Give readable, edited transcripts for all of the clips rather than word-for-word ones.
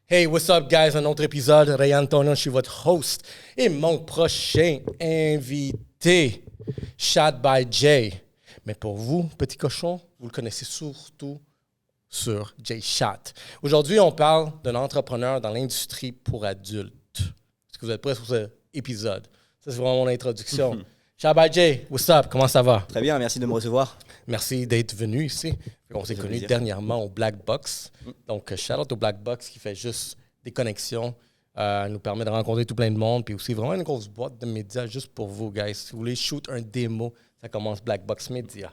Hey, what's up, guys? Un autre épisode. Ray Antonio, je suis votre host. Et mon prochain invité, Chat by Jay. Mais pour vous, petit cochon, vous le connaissez surtout sur Jay Chat. Aujourd'hui, on parle d'un entrepreneur dans l'industrie pour adultes. Est-ce que vous êtes prêts pour cet épisode? Ça, c'est vraiment mon introduction. Chat by Jay, what's up? Comment ça va? Très bien, merci de me recevoir. Merci d'être venu ici. On s'est connus dernièrement au Black Box. Donc, shout-out au Black Box qui fait juste des connexions. Nous permet de rencontrer tout plein de monde. Puis aussi, vraiment une grosse boîte de médias juste pour vous, guys. Si vous voulez shoot un démo, ça commence Black Box Media.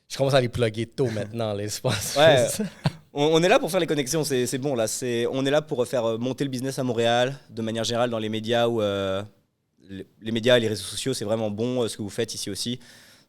Je commence à les plugger tôt maintenant, l'espace. Ouais, on est là pour faire les connexions, c'est bon là. On est là pour faire monter le business à Montréal, de manière générale dans les médias où les médias et les réseaux sociaux, c'est vraiment bon ce que vous faites ici aussi.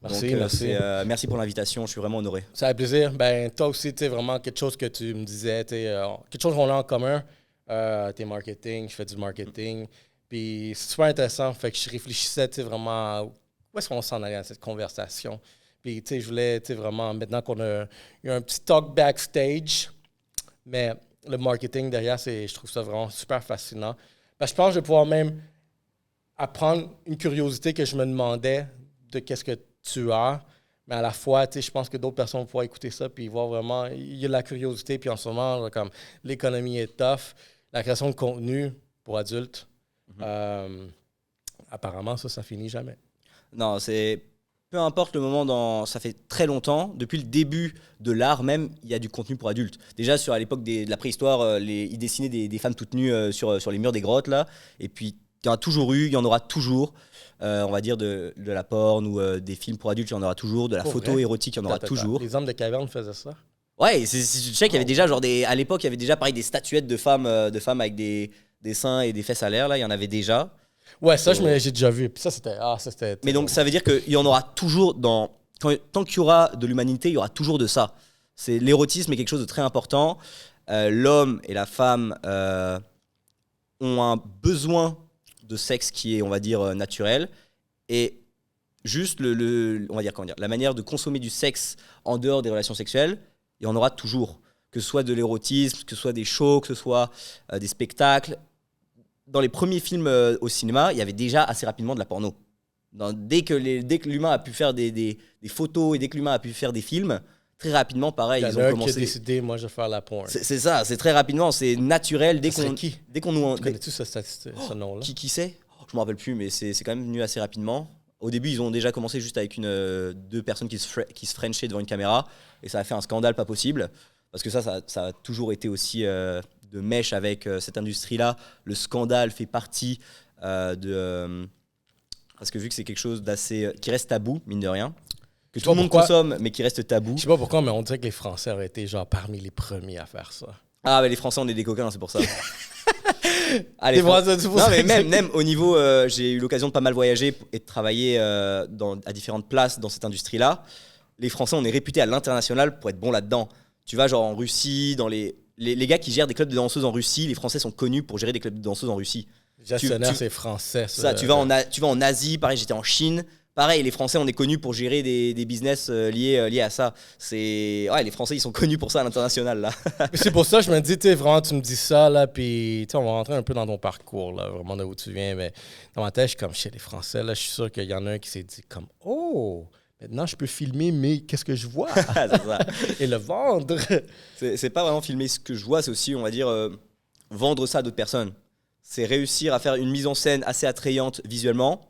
Merci, donc, merci. Merci pour l'invitation, je suis vraiment honoré. Ça fait plaisir. Ben, toi aussi, tu sais, vraiment quelque chose que tu me disais, quelque chose qu'on a en commun. T'es marketing, je fais du marketing. Puis c'est super intéressant. Fait que je réfléchissais, tu sais, vraiment où est-ce qu'on s'en allait dans cette conversation. Puis, tu sais, je voulais, tu sais, vraiment, maintenant qu'on a eu un petit talk backstage, mais le marketing derrière, je trouve ça vraiment super fascinant. Parce que je pense que je vais pouvoir même apprendre une curiosité que je me demandais de qu'est-ce que tu as, mais à la fois, tu sais, je pense que d'autres personnes vont pouvoir écouter ça puis voir vraiment, il y a de la curiosité, puis en ce moment, là, comme l'économie est tough, la création de contenu pour adultes, apparemment, ça finit jamais. Non, peu importe le moment, ça fait très longtemps, depuis le début de l'art même, il y a du contenu pour adultes. Déjà, à l'époque de la préhistoire, ils dessinaient des femmes toutes nues sur les murs des grottes, là, et puis il y en a toujours eu, il y en aura toujours. On va dire de la porn ou des films pour adultes, il y en aura toujours. De la photo érotique, il y en aura toujours. Les hommes de caverne faisaient ça? Ouais, je sais qu'il y avait déjà, à l'époque, il y avait déjà pareil des statuettes de femmes avec des seins et des fesses à l'air, là, il y en avait déjà. Ouais, ça, j'ai déjà vu. Puis ça, c'était. Mais donc, ça veut dire qu'il y en aura toujours tant qu'il y aura de l'humanité, il y aura toujours de ça. L'érotisme est quelque chose de très important. L'homme et la femme ont un besoin de sexe qui est, on va dire, naturel. Et juste on va dire, la manière de consommer du sexe en dehors des relations sexuelles, il y en aura toujours. Que ce soit de l'érotisme, que ce soit des shows, que ce soit des spectacles. Dans les premiers films au cinéma, il y avait déjà assez rapidement de la porno. Dès que l'humain a pu faire des photos et dès que l'humain a pu faire des films, très rapidement, pareil, ils ont commencé. Qui a décidé, moi, je vais faire la porn. C'est ça, c'est très rapidement, c'est naturel. Dès qu'on nous. Connais-tu ce nom-là? Qui c'est? Je me rappelle plus, mais c'est quand même venu assez rapidement. Au début, ils ont déjà commencé juste avec deux personnes qui se frenchaient devant une caméra, et ça a fait un scandale pas possible. Parce que ça a toujours été aussi de mèche avec cette industrie-là. Le scandale fait partie parce que vu que c'est quelque chose d'assez qui reste tabou, mine de rien, que tout le monde consomme, mais qui reste tabou. Je sais pas pourquoi, mais on dirait que les Français auraient été genre parmi les premiers à faire ça. Ah, mais les Français, on est des coquins, c'est pour ça. Allez, non, mais même au niveau, j'ai eu l'occasion de pas mal voyager et de travailler à différentes places dans cette industrie-là. Les Français, on est réputés à l'international pour être bons là-dedans. Tu vas genre en Russie, dans les gars qui gèrent des clubs de danseuses en Russie, les Français sont connus pour gérer des clubs de danseuses en Russie. Les gestionnaires, c'est français. Tu vas en Asie, pareil, j'étais en Chine. Pareil, les Français, on est connus pour gérer des business liés à ça. Les Français, ils sont connus pour ça à l'international, là. C'est pour ça que je me dis, vraiment, tu me dis ça, là, puis on va rentrer un peu dans ton parcours, là, vraiment d'où tu viens. Mais dans ma tête, je suis comme chez les Français, là, je suis sûr qu'il y en a un qui s'est dit comme, oh, maintenant, je peux filmer, mais qu'est-ce que je vois? C'est ça. Et le vendre. C'est pas vraiment filmer ce que je vois, c'est aussi, on va dire, vendre ça à d'autres personnes. C'est réussir à faire une mise en scène assez attrayante visuellement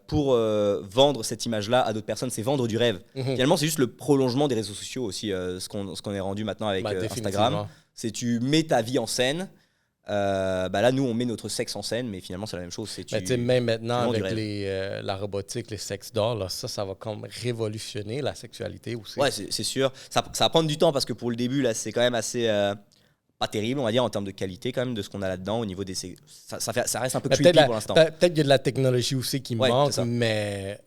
pour vendre cette image-là à d'autres personnes. C'est vendre du rêve. Finalement, c'est juste le prolongement des réseaux sociaux aussi, ce qu'on est rendu maintenant avec Instagram. C'est tu mets ta vie en scène. Là, nous, on met notre sexe en scène, mais finalement, c'est la même chose. Même maintenant, avec la robotique, les sex dolls, là, ça va comme révolutionner la sexualité aussi. Ouais, c'est sûr. Ça va prendre du temps parce que pour le début, là, c'est quand même assez pas terrible, on va dire, en termes de qualité quand même de ce qu'on a là-dedans au niveau des... Ça reste un peu creepy pour l'instant. Peut-être qu'il y a de la technologie aussi qui manque, mais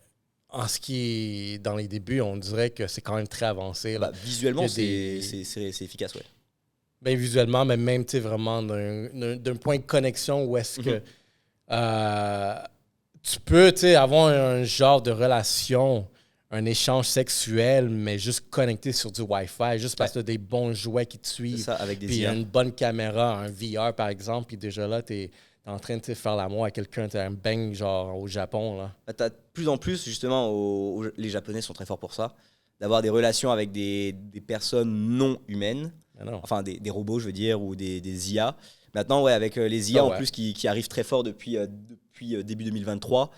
en ce qui est dans les débuts, on dirait que c'est quand même très avancé. Là. Visuellement, c'est efficace, ouais. Bien visuellement, mais même vraiment d'un point de connexion où est-ce que tu peux avoir un genre de relation un échange sexuel, mais juste connecté sur du Wi-Fi, juste parce que tu as des bons jouets qui te C'est suivent. ça, avec des Puis IA. une bonne caméra, un VR par exemple, puis déjà là, tu es en train de faire l'amour à quelqu'un, tu as un bang genre au Japon. Là. Bah, t'as de plus en plus, justement, les Japonais sont très forts pour ça, d'avoir des relations avec des personnes non humaines, Mais non. enfin des robots, je veux dire, ou des IA. Maintenant, ouais, avec les IA Ah en ouais. plus qui arrivent très fort depuis début 2023.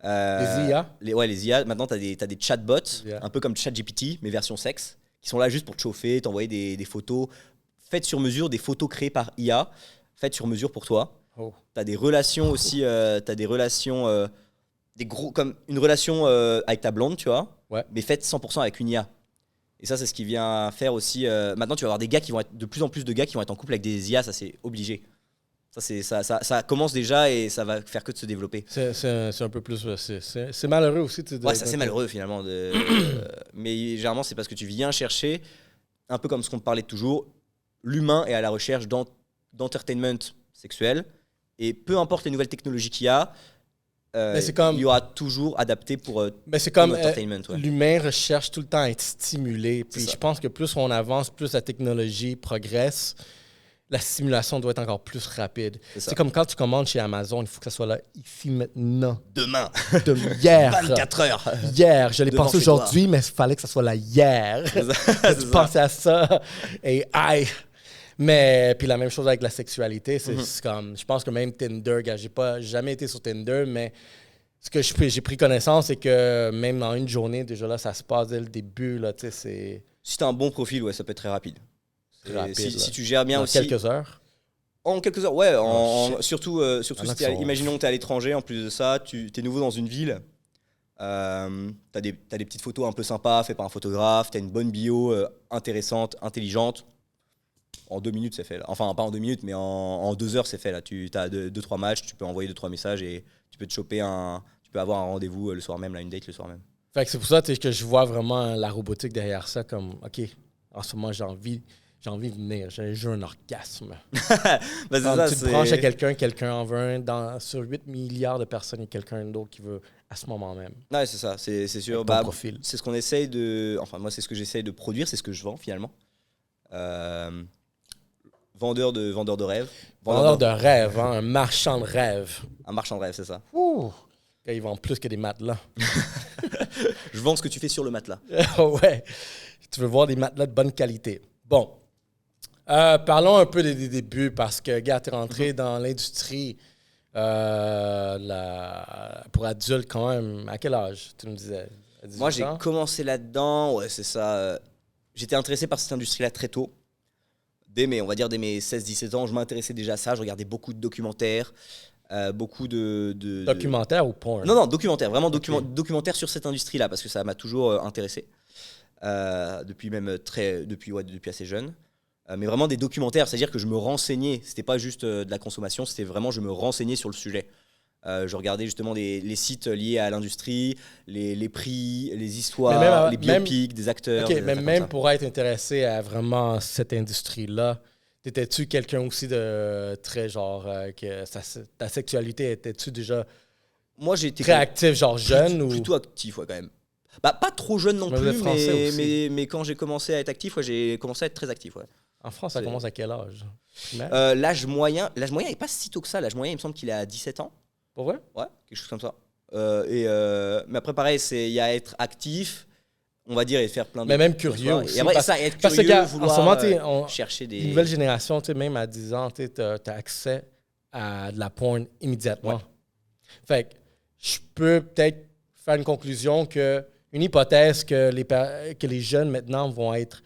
Les IA? Les IA. Maintenant, tu as des chatbots, IA. un peu comme ChatGPT, mais version sexe, qui sont là juste pour te chauffer, t'envoyer des photos faites sur mesure, des photos créées par IA, faites sur mesure pour toi. Oh. Tu as des relations aussi, tu as des relations, comme une relation avec ta blonde, tu vois, Ouais. mais faite 100% avec une IA. Et ça, c'est ce qui vient faire aussi. Maintenant, tu vas avoir des gars qui vont être, de plus en plus de gars qui vont être en couple avec des IA, ça c'est obligé. Ça commence déjà et ça va faire que de se développer. C'est un peu plus. C'est malheureux aussi. Ouais, c'est assez malheureux finalement. Mais généralement, c'est parce que tu viens chercher, un peu comme ce qu'on parlait toujours, l'humain est à la recherche d'entertainment sexuel. Et peu importe les nouvelles technologies qu'il y a, c'est comme- il y aura toujours adapté pour Mais c'est comme l'entertainment. Ouais. l'humain recherche tout le temps à être stimulé. Puis ça. je pense que plus on avance, plus la technologie progresse, la stimulation doit être encore plus rapide. C'est ça. C'est comme quand tu commandes chez Amazon, il faut que ça soit là ici maintenant. Demain, De hier. 24 heures. Hier. Je l'ai Devant pensé chez toi. aujourd'hui, mais il fallait que ça soit là hier. C'est ça, c'est Tu ça. pensais à ça et aïe. Mais puis la même chose avec la sexualité, Mm-hmm. c'est comme je pense que même Tinder, gars, j'ai pas jamais été sur Tinder, mais ce que j'ai pris connaissance, c'est que même dans une journée, déjà là, ça se passe dès le début, là, tu sais, c'est Si tu as un bon profil, ouais, ça peut être très rapide. très Et rapide. si, là. si tu gères bien Dans aussi. quelques heures. En quelques heures, ouais. Oh, surtout Il y en si a qui sont- imaginons que tu es à l'étranger, en plus de ça, tu es nouveau dans une ville. Tu as des petites photos un peu sympas faites par un photographe, tu as une bonne bio intéressante, intelligente. En 2 minutes, c'est fait. Là. Enfin, pas en 2 minutes, mais en 2 heures, c'est fait. Là. Tu as 2-3 matchs, tu peux envoyer 2-3 messages et tu peux te choper tu peux avoir un rendez-vous le soir même, là, une date le soir même. Fait que c'est pour ça tu sais, que je vois vraiment la robotique derrière ça comme OK, en ce moment j'ai envie de venir, j'ai un orgasme. Bah, c'est Comme ça, tu te c'est- branches à quelqu'un en veut un, sur 8 milliards de personnes, il y a quelqu'un d'autre qui veut à ce moment même. Ouais, c'est ça, c'est sûr. Avec ton Bah, profil. c'est ce qu'on essaye de. Enfin, moi, c'est ce que j'essaye de produire, c'est ce que je vends finalement. Vendeur de rêves. Vendeur de rêve, hein, un marchand de rêve. Un marchand de rêves, c'est ça. Ouh! Quand ils vendent plus que des matelas. Je vends ce que tu fais sur le matelas. Ouais. Tu veux voir des matelas de bonne qualité. Bon. Parlons un peu des débuts parce que, gars, t'es rentré dans l'industrie pour adultes quand même. À quel âge, tu me disais? À 18 Moi, j'ai ans? commencé là-dedans, ouais, c'est ça. J'étais intéressé par cette industrie-là très tôt. Dès mes 16-17 ans, je m'intéressais déjà à ça. Je regardais beaucoup de documentaires, beaucoup de... Documentaire ou porn? Non, documentaire, vraiment documentaire sur cette industrie-là, parce que ça m'a toujours intéressé. Depuis assez jeune. Mais vraiment des documentaires, c'est-à-dire que je me renseignais. C'était pas juste de la consommation, c'était vraiment je me renseignais sur le sujet. Je regardais justement les sites liés à l'industrie, les prix, les histoires, Mais même- les biopics des acteurs. OK, des mais affaires comme même ça. pour être intéressé à vraiment cette industrie-là, t'étais-tu quelqu'un aussi de très genre que ta sexualité était-tu déjà Moi, j'ai été très actif, genre jeune ou plutôt actif, ouais, quand même. Bah, pas trop jeune non Mais vous êtes plus, français aussi. mais quand j'ai commencé à être actif, ouais, j'ai commencé à être très actif. Ouais. en France, ça c'est- commence à quel âge? Primaire? L'âge moyen n'est pas si tôt que ça. L'âge moyen, il me semble qu'il est à 17 ans. Pour vrai? Ouais, quelque chose comme ça. Mais après, pareil, il y a être actif, on va dire, et faire plein de... Mais même curieux Ouais. aussi. Et après, parce, ça, être parce que, curieux, gars, en vouloir ce moment, chercher des... une nouvelle génération, même à 10 ans, tu as accès à de la porn immédiatement. Ouais. Fait que je peux peut-être faire une conclusion une hypothèse que les jeunes maintenant vont être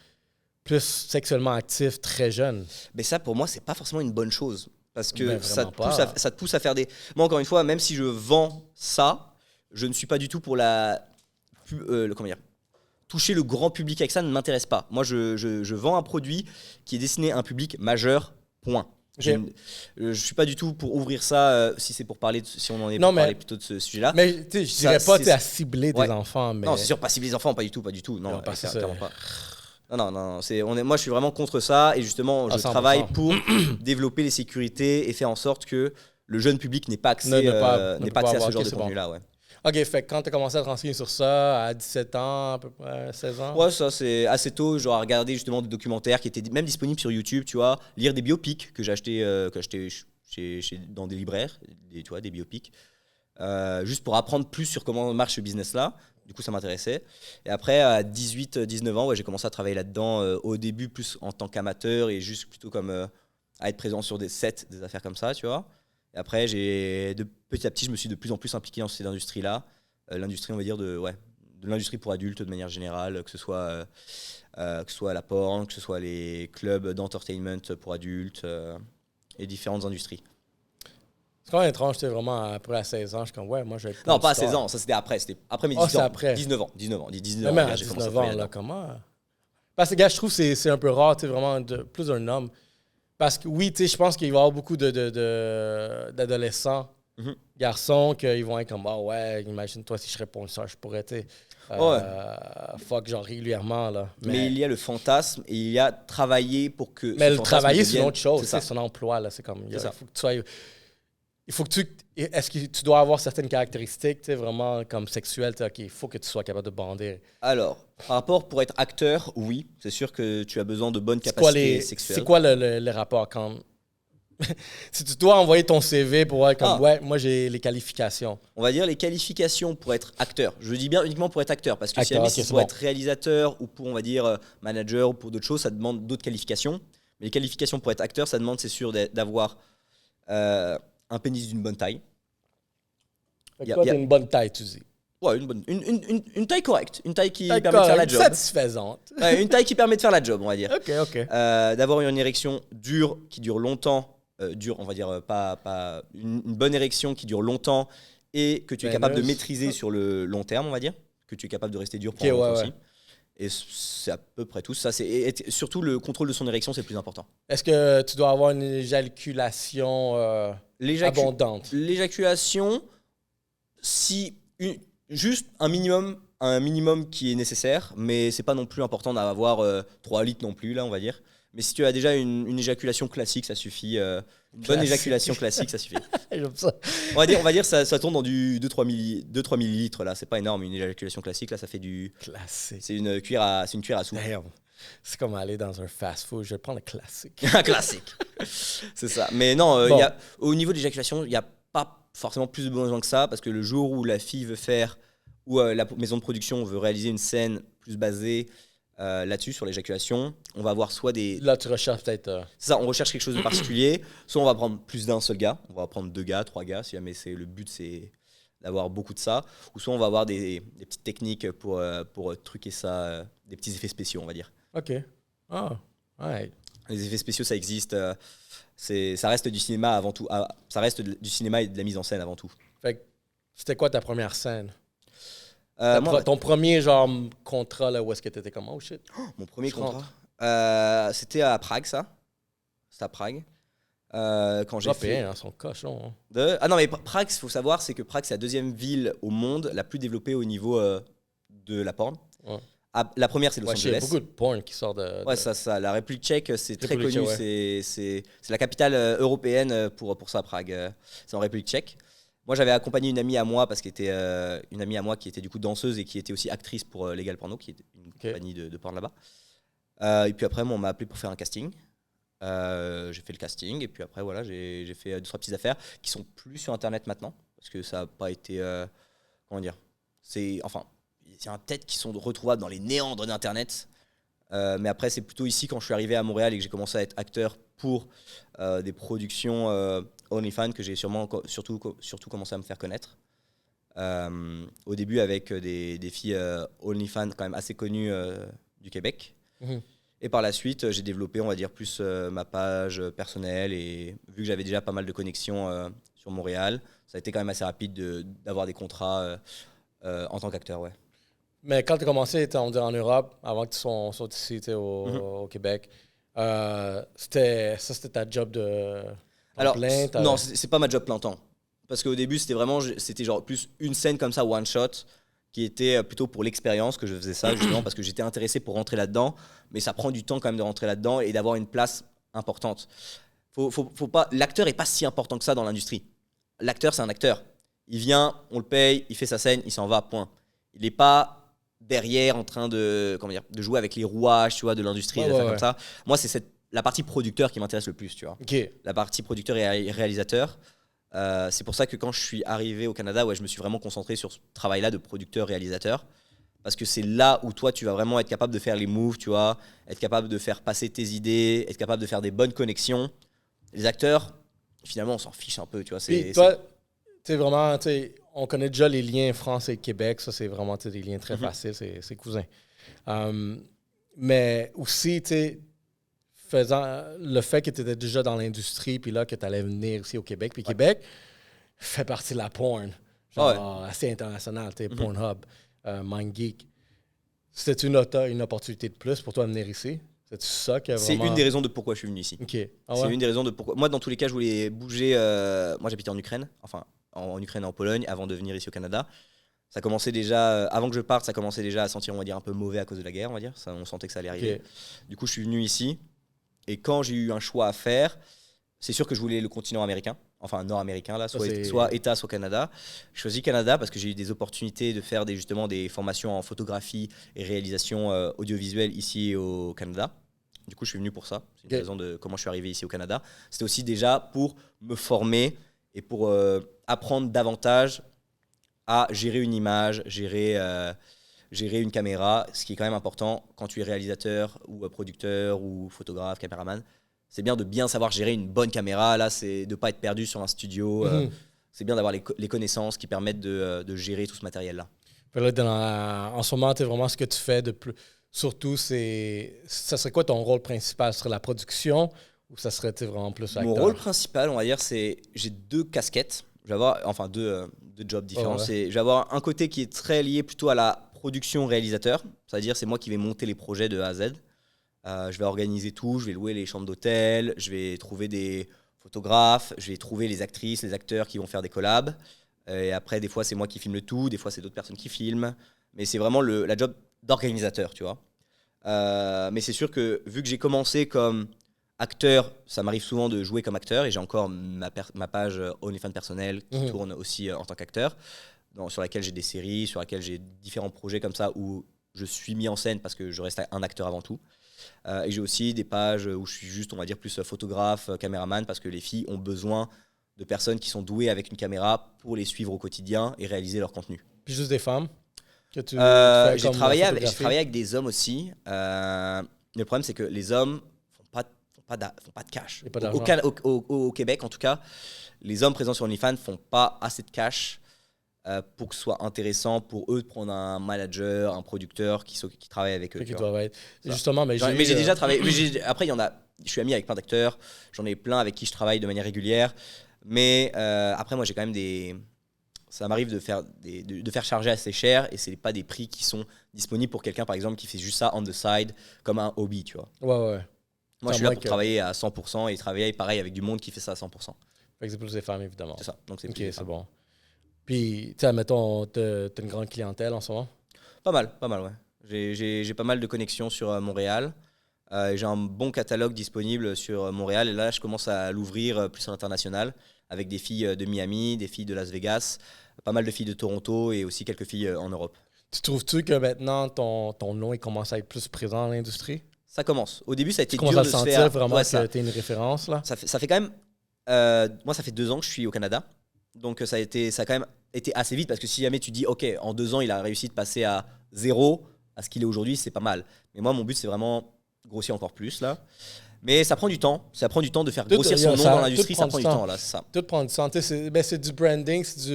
plus sexuellement actifs très jeunes. Mais ça, pour moi, c'est pas forcément une bonne chose. Parce que Mais ça vraiment ça te pousse à faire des... Moi, encore une fois, même si je vends ça, je ne suis pas du tout pour comment dire, toucher le grand public avec ça ne m'intéresse pas. Moi, je vends un produit qui est destiné à un public majeur, point. Ok. Je suis pas du tout pour ouvrir ça, si c'est pour parler, si on en est Non, pour mais- parler plutôt de ce sujet-là. Mais tu sais, je dirais Ça, pas c'est- tu sais, à cibler Ouais. des enfants, mais Non, c'est sûr, pas cibler les enfants, pas du tout. Non, Non, parce que clairement pas. Non, moi je suis vraiment contre ça et justement je 100%. travaille pour développer les sécurités et faire en sorte que le jeune public n'ait pas accès, Ne pas n'ait pas accès à avoir- ce genre ok, de c'est bon. contenu-là. Ouais. OK, fait que quand tu as commencé à te renseigner sur ça, à 17 ans, à peu près 16 ans? Ouais, ça c'est assez tôt, genre à regarder justement des documentaires qui étaient même disponibles sur YouTube, tu vois, lire des biopics que j'ai acheté dans des libraires, tu vois, des biopics, juste pour apprendre plus sur comment marche ce business-là. Du coup, ça m'intéressait. Et après, à 18-19 ans, ouais, j'ai commencé à travailler là-dedans, au début plus en tant qu'amateur et juste plutôt comme à être présent sur des sets, des affaires comme ça, tu vois. Et après, petit à petit, je me suis de plus en plus impliqué dans cette industrie-là. L'industrie, on va dire, de l'industrie pour adultes de manière générale, que ce soit la porn, que ce soit les clubs d'entertainment pour adultes et différentes industries. C'est quand même étrange, tu sais, vraiment, après à 16 ans, je suis comme, ouais, moi, je vais être Non, pas à 16 ans, ça c'était après mes 18 c'est ans. après. 19 ans, 19 ans. 19 Mais ans, même là, à j'ai commencé à 19 ans, travailler là, là-dedans. comment? Parce que, gars, je trouve que c'est un peu rare, tu sais, vraiment, plus d'un homme. Parce que, oui, tu sais, je pense qu'il va y avoir beaucoup d'adolescents, Mhm. garçons, qu'ils vont être comme, ah ouais, imagine-toi si je réponds ça, je pourrais, tu sais, Ouais. fuck, genre régulièrement, là. Mais il y a le fantasme et il y a travailler pour que Mais ce le fantasme travailler, c'est une devienne. autre chose, C'est c'est ça. son emploi, là, c'est comme, C'est ça. il faut que tu sois... Il faut que tu... Est-ce que tu dois avoir certaines caractéristiques, tu sais, vraiment comme sexuelles, tu sais, OK, il faut que tu sois capable de bander. Alors, par rapport pour être acteur, oui, c'est sûr que tu as besoin de bonnes C'est quoi, capacités sexuelles. c'est quoi le rapport quand... Si tu dois envoyer ton CV pour voir comme, Ah. ouais, moi j'ai les qualifications. On va dire les qualifications pour être acteur. Je dis bien uniquement pour être acteur, parce que Acteur, si ok, c'est pour bon. être réalisateur ou pour, on va dire, manager ou pour d'autres choses, ça demande d'autres qualifications. Mais les qualifications pour être acteur, ça demande, c'est sûr, d'avoir un pénis d'une bonne taille. Fait que Y a- toi, y a- t'as une bonne taille, tu dis. Ouais, une taille correcte, une taille qui Taille permet de faire la correcte, job. satisfaisante. Ouais, une taille qui permet de faire la job, on va dire. OK. D'avoir une érection dure, qui dure longtemps, dure, on va dire, pas une bonne érection qui dure longtemps et que tu es capable de Veineuse. maîtriser sur le long terme, on va dire, que tu es capable de rester dur Ok, pendant longtemps ouais. aussi. Et c'est à peu près tout. Ça, et surtout le contrôle de son érection, c'est le plus important. Est-ce que tu dois avoir une éjaculation abondante? L'éjaculation, si juste un minimum qui est nécessaire, mais c'est pas non plus important d'avoir 3 litres non plus, là, on va dire. Mais si tu as déjà une éjaculation classique, ça suffit. Une bonne Classique. éjaculation classique, ça suffit. J'aime ça. On va dire ça tourne dans du 2-3 millilitres, là. C'est pas énorme, une éjaculation classique, là, ça fait du. Classique. C'est une cuillère à soupe. Damn. C'est comme aller dans un fast-food. Je vais prendre le classique. Un classique. C'est ça. Mais non, Bon. au niveau de l'éjaculation, il n'y a pas forcément plus de besoin que ça, parce que le jour où la fille veut faire, ou la maison de production veut réaliser une scène plus basée là-dessus, sur l'éjaculation, on va avoir soit des. Là, tu recherches peut-être... C'est ça, on recherche quelque chose de particulier, soit on va prendre plus d'un seul gars, on va prendre 2 gars, 3 gars, si jamais le but c'est d'avoir beaucoup de ça, ou soit on va avoir des petites techniques pour truquer ça, des petits effets spéciaux, on va dire. OK. Ah, ouais. Les effets spéciaux, ça existe. Ça reste du cinéma avant tout. Ça reste du cinéma et de la mise en scène avant tout. Fait que c'était quoi ta première scène? Moi, Ton premier genre contrat, là, où est-ce que t'étais comme, oh shit? mon premier je contrat, c'était à Prague, ça. C'était à Prague. Quand j'ai fait. Européen, hein, son cochon. Hein. Ah non, mais Prague, il faut savoir, c'est que Prague, c'est la deuxième ville au monde la plus développée au niveau de la porn. Ouais. La première, c'est Los Ouais, il y a Angeles. beaucoup de porn qui sort de... Ouais, ça. La République tchèque, c'est très République connu. tchèque, C'est la capitale européenne pour ça, Prague. C'est en République tchèque. Moi, j'avais accompagné une amie à moi parce qu'elle était une amie à moi qui était du coup danseuse et qui était aussi actrice pour Legal Porno, qui est une compagnie de porn là-bas. Et puis après, moi, on m'a appelé pour faire un casting. J'ai fait le casting et puis après, voilà, j'ai fait 2-3 petites affaires qui sont plus sur Internet maintenant parce que ça n'a pas été comment dire. C'est un tête qui sont retrouvables dans les néandres d'Internet. Mais après, c'est plutôt ici quand je suis arrivé à Montréal et que j'ai commencé à être acteur pour des productions OnlyFans que j'ai surtout commencé à me faire connaître. Au début avec des filles OnlyFans quand même assez connues du Québec. Mhm. Et par la suite, j'ai développé, on va dire, plus ma page personnelle. Et vu que j'avais déjà pas mal de connexions sur Montréal, ça a été quand même assez rapide d'avoir des contrats en tant qu'acteur, ouais. Mais quand tu as commencé, on dirait en Europe, avant que tu sois ici au Québec, c'était ta job de temps Alors, plein? non, c'est pas ma job plein temps. Parce qu'au début, c'était genre plus une scène comme ça, one shot, qui était plutôt pour l'expérience que je faisais ça, justement, parce que j'étais intéressé pour rentrer là-dedans. Mais ça prend du temps quand même de rentrer là-dedans et d'avoir une place importante. L'acteur est pas si important que ça dans l'industrie. L'acteur, c'est un acteur. Il vient, on le paye, il fait sa scène, il s'en va, point. Il n'est pas derrière en train de, de jouer avec les rouages, tu vois, de l'industrie, comme ça. Moi, c'est la partie producteur qui m'intéresse le plus, tu vois. OK. La partie producteur et réalisateur. C'est pour ça que quand je suis arrivé au Canada, je me suis vraiment concentré sur ce travail-là de producteur-réalisateur. Parce que c'est là où toi, tu vas vraiment être capable de faire les moves, tu vois, être capable de faire passer tes idées, être capable de faire des bonnes connexions. Les acteurs, finalement, on s'en fiche un peu, tu vois. Puis toi, tu sais, vraiment, tu sais, on connaît déjà les liens France et Québec. Ça, c'est vraiment des liens très faciles. C'est cousin. Mais aussi, tu sais, faisant le fait que tu étais déjà dans l'industrie, puis là, que tu allais venir ici au Québec. Puis Québec fait partie de la porn. Genre, assez international, tu sais, Pornhub, MindGeek. C'était une opportunité de plus pour toi de venir ici? C'est ça qui a vraiment... C'est une des raisons de pourquoi je suis venu ici. Okay. C'est une des raisons de pourquoi... Moi, dans tous les cas, je voulais bouger... Moi, j'habitais en Ukraine, enfin, en Ukraine et en Pologne, avant de venir ici au Canada. Ça commençait déjà... avant que je parte, ça commençait déjà à sentir, on va dire, un peu mauvais à cause de la guerre, on va dire. Ça, on sentait que ça allait arriver. Okay. Du coup, je suis venu ici. Et quand j'ai eu un choix à faire, c'est sûr que je voulais le continent américain. Enfin, nord-américain, là, soit État, soit Canada. Je choisis Canada parce que j'ai eu des opportunités de faire justement des formations en photographie et réalisation audiovisuelle ici au Canada. Du coup, je suis venu pour ça. C'est une raison de comment je suis arrivé ici au Canada. C'était aussi déjà pour me former et pour apprendre davantage à gérer une image, gérer une caméra, ce qui est quand même important quand tu es réalisateur ou producteur ou photographe, caméraman. C'est bien de bien savoir gérer une bonne caméra. Là, c'est de ne pas être perdu sur un studio. C'est bien d'avoir les connaissances qui permettent de gérer tout ce matériel-là. En ce moment, vraiment ce que tu fais de plus... Surtout, ça serait quoi ton rôle principal? Ce serait la production ou ça serait vraiment plus acteur? Mon rôle principal, on va dire, j'ai 2 casquettes. Je vais avoir, enfin, deux jobs différents. Je vais avoir un côté qui est très lié plutôt à la production-réalisateur. C'est-à-dire, c'est moi qui vais monter les projets de A à Z. Je vais organiser tout, je vais louer les chambres d'hôtel, je vais trouver des photographes, je vais trouver les actrices, les acteurs qui vont faire des collabs. Et après, des fois, c'est moi qui filme le tout, des fois, c'est d'autres personnes qui filment. Mais c'est vraiment la job d'organisateur, tu vois. Mais c'est sûr que vu que j'ai commencé comme acteur, ça m'arrive souvent de jouer comme acteur et j'ai encore ma page OnlyFans personnelle qui tourne aussi en tant qu'acteur, sur laquelle j'ai des séries, sur laquelle j'ai différents projets comme ça où je suis mis en scène parce que je reste un acteur avant tout. Et j'ai aussi des pages où je suis juste, on va dire, plus photographe, caméraman, parce que les filles ont besoin de personnes qui sont douées avec une caméra pour les suivre au quotidien et réaliser leur contenu. Puis juste des femmes que j'ai travaillé avec des hommes aussi. Le problème, c'est que les hommes font pas de cash. Au Québec, en tout cas, les hommes présents sur OnlyFans font pas assez de cash pour que ce soit intéressant pour eux de prendre un manager, un producteur qui travaille avec eux. Justement, mais j'ai déjà travaillé. Après, je suis ami avec plein d'acteurs. J'en ai plein avec qui je travaille de manière régulière. Mais après, moi, j'ai quand même ça m'arrive de faire charger assez cher et c'est pas des prix qui sont disponibles pour quelqu'un, par exemple, qui fait juste ça on the side comme un hobby, tu vois. Ouais. Moi, je suis là pour travailler à 100% et travailler pareil avec du monde qui fait ça à 100%. Fait que c'est plus des femmes, évidemment. C'est ça. Donc, c'est bon. Puis, tu sais, admettons, t'as une grande clientèle en ce moment? Pas mal, ouais. J'ai pas mal de connexions sur Montréal. J'ai un bon catalogue disponible sur Montréal. Et là, je commence à l'ouvrir plus à l'international avec des filles de Miami, des filles de Las Vegas, pas mal de filles de Toronto et aussi quelques filles en Europe. Tu trouves-tu que maintenant, ton nom il commence à être plus présent dans l'industrie? Ça commence. Au début, ça a été dur de se faire... Tu commences à sentir vraiment que t'es une référence, là? Ça fait quand même... moi, ça fait 2 ans que je suis au Canada. Donc, ça a quand même été assez vite parce que si jamais tu dis, OK, en 2 ans, il a réussi de passer à 0 à ce qu'il est aujourd'hui, c'est pas mal. Mais moi, mon but, c'est vraiment grossir encore plus, là. Mais ça prend du temps. Ça prend du temps de faire grossir son nom dans l'industrie. Ça prend du temps, là, c'est ça. Tout prend du temps. C'est du branding, c'est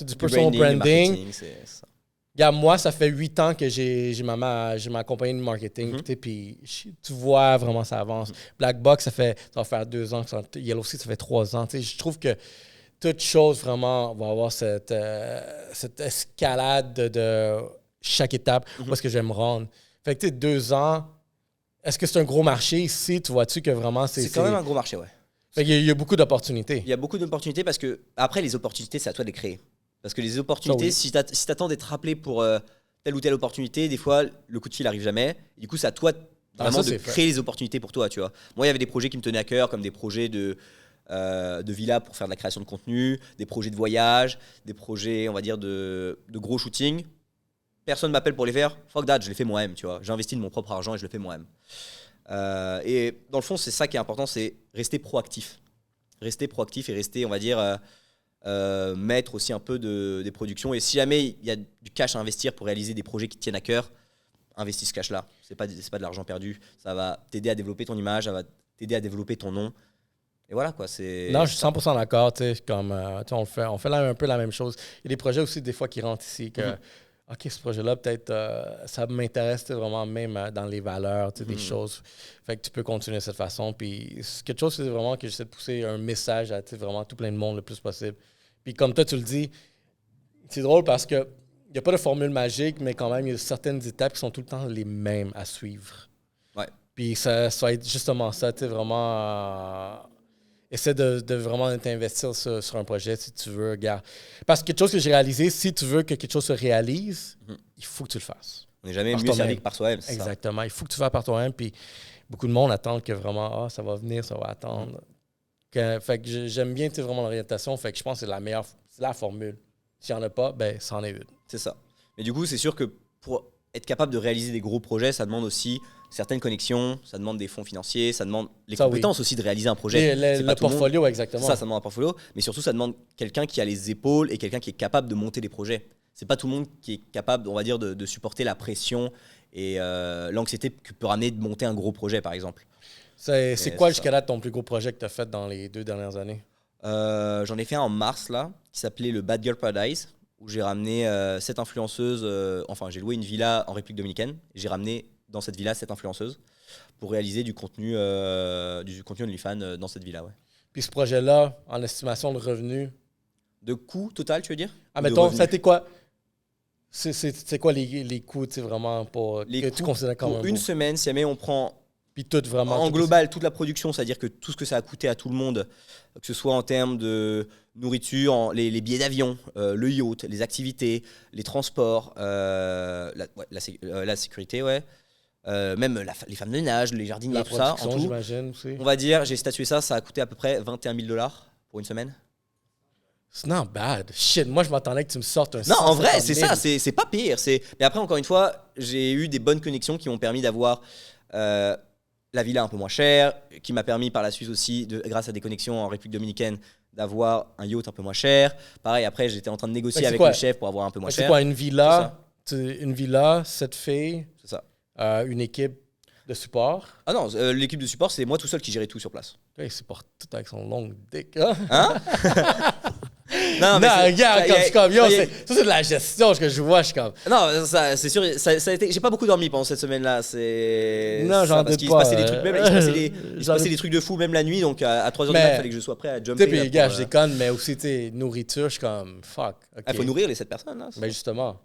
du personal branding. C'est ça. Regarde, moi, ça fait 8 ans que j'ai ma compagnie de marketing. Puis tu vois vraiment, ça avance. Black Box, ça va faire 2 ans. Yellow Sea, ça fait 3 ans. Je trouve que toute chose vraiment va avoir cette escalade de chaque étape où est-ce que je vais me rendre. Fait que 2 ans, est-ce que c'est un gros marché ici? Tu vois-tu que vraiment c'est quand même un gros marché, ouais. Fait qu'il y a beaucoup d'opportunités. Il y a beaucoup d'opportunités parce que, après, les opportunités, c'est à toi de les créer. Parce que les opportunités, si tu attends d'être rappelé pour telle ou telle opportunité, des fois, le coup de fil n'arrive jamais. Et du coup, c'est à toi vraiment de créer les opportunités pour toi, tu vois. Moi, il y avait des projets qui me tenaient à cœur, comme des projets de de villas pour faire de la création de contenu, des projets de voyage, des projets, on va dire, de gros shooting. Personne m'appelle pour les faire. Fuck that, je les fais moi-même, tu vois. J'investis de mon propre argent et je le fais moi-même. Et dans le fond, c'est ça qui est important, c'est rester proactif. Rester proactif et rester, on va dire, mettre aussi un peu des productions. Et si jamais il y a du cash à investir pour réaliser des projets qui te tiennent à cœur, investis ce cash-là. C'est pas de l'argent perdu. Ça va t'aider à développer ton image, ça va t'aider à développer ton nom. Et voilà quoi, c'est... Non, je suis 100% d'accord, tu sais, comme, tu sais, on fait un peu la même chose. Il y a des projets aussi, des fois, qui rentrent ici, que, OK, ce projet-là, peut-être, ça m'intéresse tu sais, vraiment même dans les valeurs, tu sais, des choses. Fait que tu peux continuer de cette façon. Puis c'est quelque chose, c'est vraiment que j'essaie de pousser un message à tu sais, vraiment tout plein de monde le plus possible. Puis comme toi, tu le dis, c'est drôle parce que il n'y a pas de formule magique, mais quand même, il y a certaines étapes qui sont tout le temps les mêmes à suivre. Ouais. Puis ça va être justement ça, tu sais, vraiment... essaie de vraiment t'investir sur un projet si tu veux, regarde. Parce que quelque chose que j'ai réalisé, si tu veux que quelque chose se réalise, il faut que tu le fasses. On n'est jamais Par mieux servi toi-même. que par soi-même, c'est Exactement. Il faut que tu le fasses par toi-même. Puis beaucoup de monde attend que vraiment, ça va venir, ça va attendre. Fait que j'aime bien tu sais, vraiment l'orientation. Fait que je pense que c'est la meilleure, c'est la formule. S'il n'y en a pas, ben, c'en est une. C'est ça. Mais du coup, c'est sûr que pour être capable de réaliser des gros projets, ça demande aussi certaines connexions, ça demande des fonds financiers, ça demande les compétences aussi de réaliser un projet. Le portfolio, exactement. Ça demande un portfolio, mais surtout, ça demande quelqu'un qui a les épaules et quelqu'un qui est capable de monter des projets. C'est pas tout le monde qui est capable, on va dire, de supporter la pression et l'anxiété que peut ramener de monter un gros projet, par exemple. C'est quoi jusqu'à là ton plus gros projet que tu as fait dans les 2 dernières années? J'en ai fait un en mars, là, qui s'appelait le Bad Girl Paradise, où j'ai ramené 7 influenceuses. Enfin, j'ai loué une villa en République dominicaine. J'ai ramené dans cette villa 7 influenceuses pour réaliser du contenu OnlyFans dans cette villa. Ouais. Puis ce projet-là, en estimation de revenus? De coût total, tu veux dire? Ah, mettons, ça a été quoi? C'est quoi les coûts, tu sais, vraiment, pour les que coûts tu considères comme pour un une beau? semaine, si jamais on prend Puis tout vraiment. en tout global toute la production, c'est-à-dire que tout ce que ça a coûté à tout le monde, que ce soit en termes de nourriture, les billets d'avion, le yacht, les activités, les transports, la sécurité, ouais. Même les femmes de ménage, les jardiniers, la tout ça, en production, tout. j'imagine aussi. On va dire, j'ai statué ça a coûté à peu près 21 000 $ pour une semaine. C'est not bad. Shit, moi, je m'attendais que tu me sortes un Non, en vrai, 150 c'est 000. ça, c'est pas pire. Mais après, encore une fois, j'ai eu des bonnes connexions qui m'ont permis d'avoir la villa un peu moins chère, qui m'a permis par la suite aussi, grâce à des connexions en République dominicaine, d'avoir un yacht un peu moins cher. Pareil, après, j'étais en train de négocier avec le chef pour avoir un peu moins C'est cher. quoi, une villa, 7 filles, C'est ça. une équipe de support. Ah non, l'équipe de support, c'est moi tout seul qui gérais tout sur place. Il supporte tout avec son long dick. Hein? Non, regarde, comme je suis comme, yo, ça c'est de la gestion, ce que je vois, je suis comme. Non, ça, c'est sûr, ça a été. J'ai pas beaucoup dormi pendant cette semaine-là. Non, j'en parce doute qu'il pas. se passait des trucs, même, il se passait des trucs de fou, même la nuit. Donc à 3h du matin, il fallait que je sois prêt à jumper. Tu sais, puis gars, je déconne, mais aussi, tu sais, nourriture, je suis comme, fuck. Il faut nourrir les 7 personnes, là. Ben justement.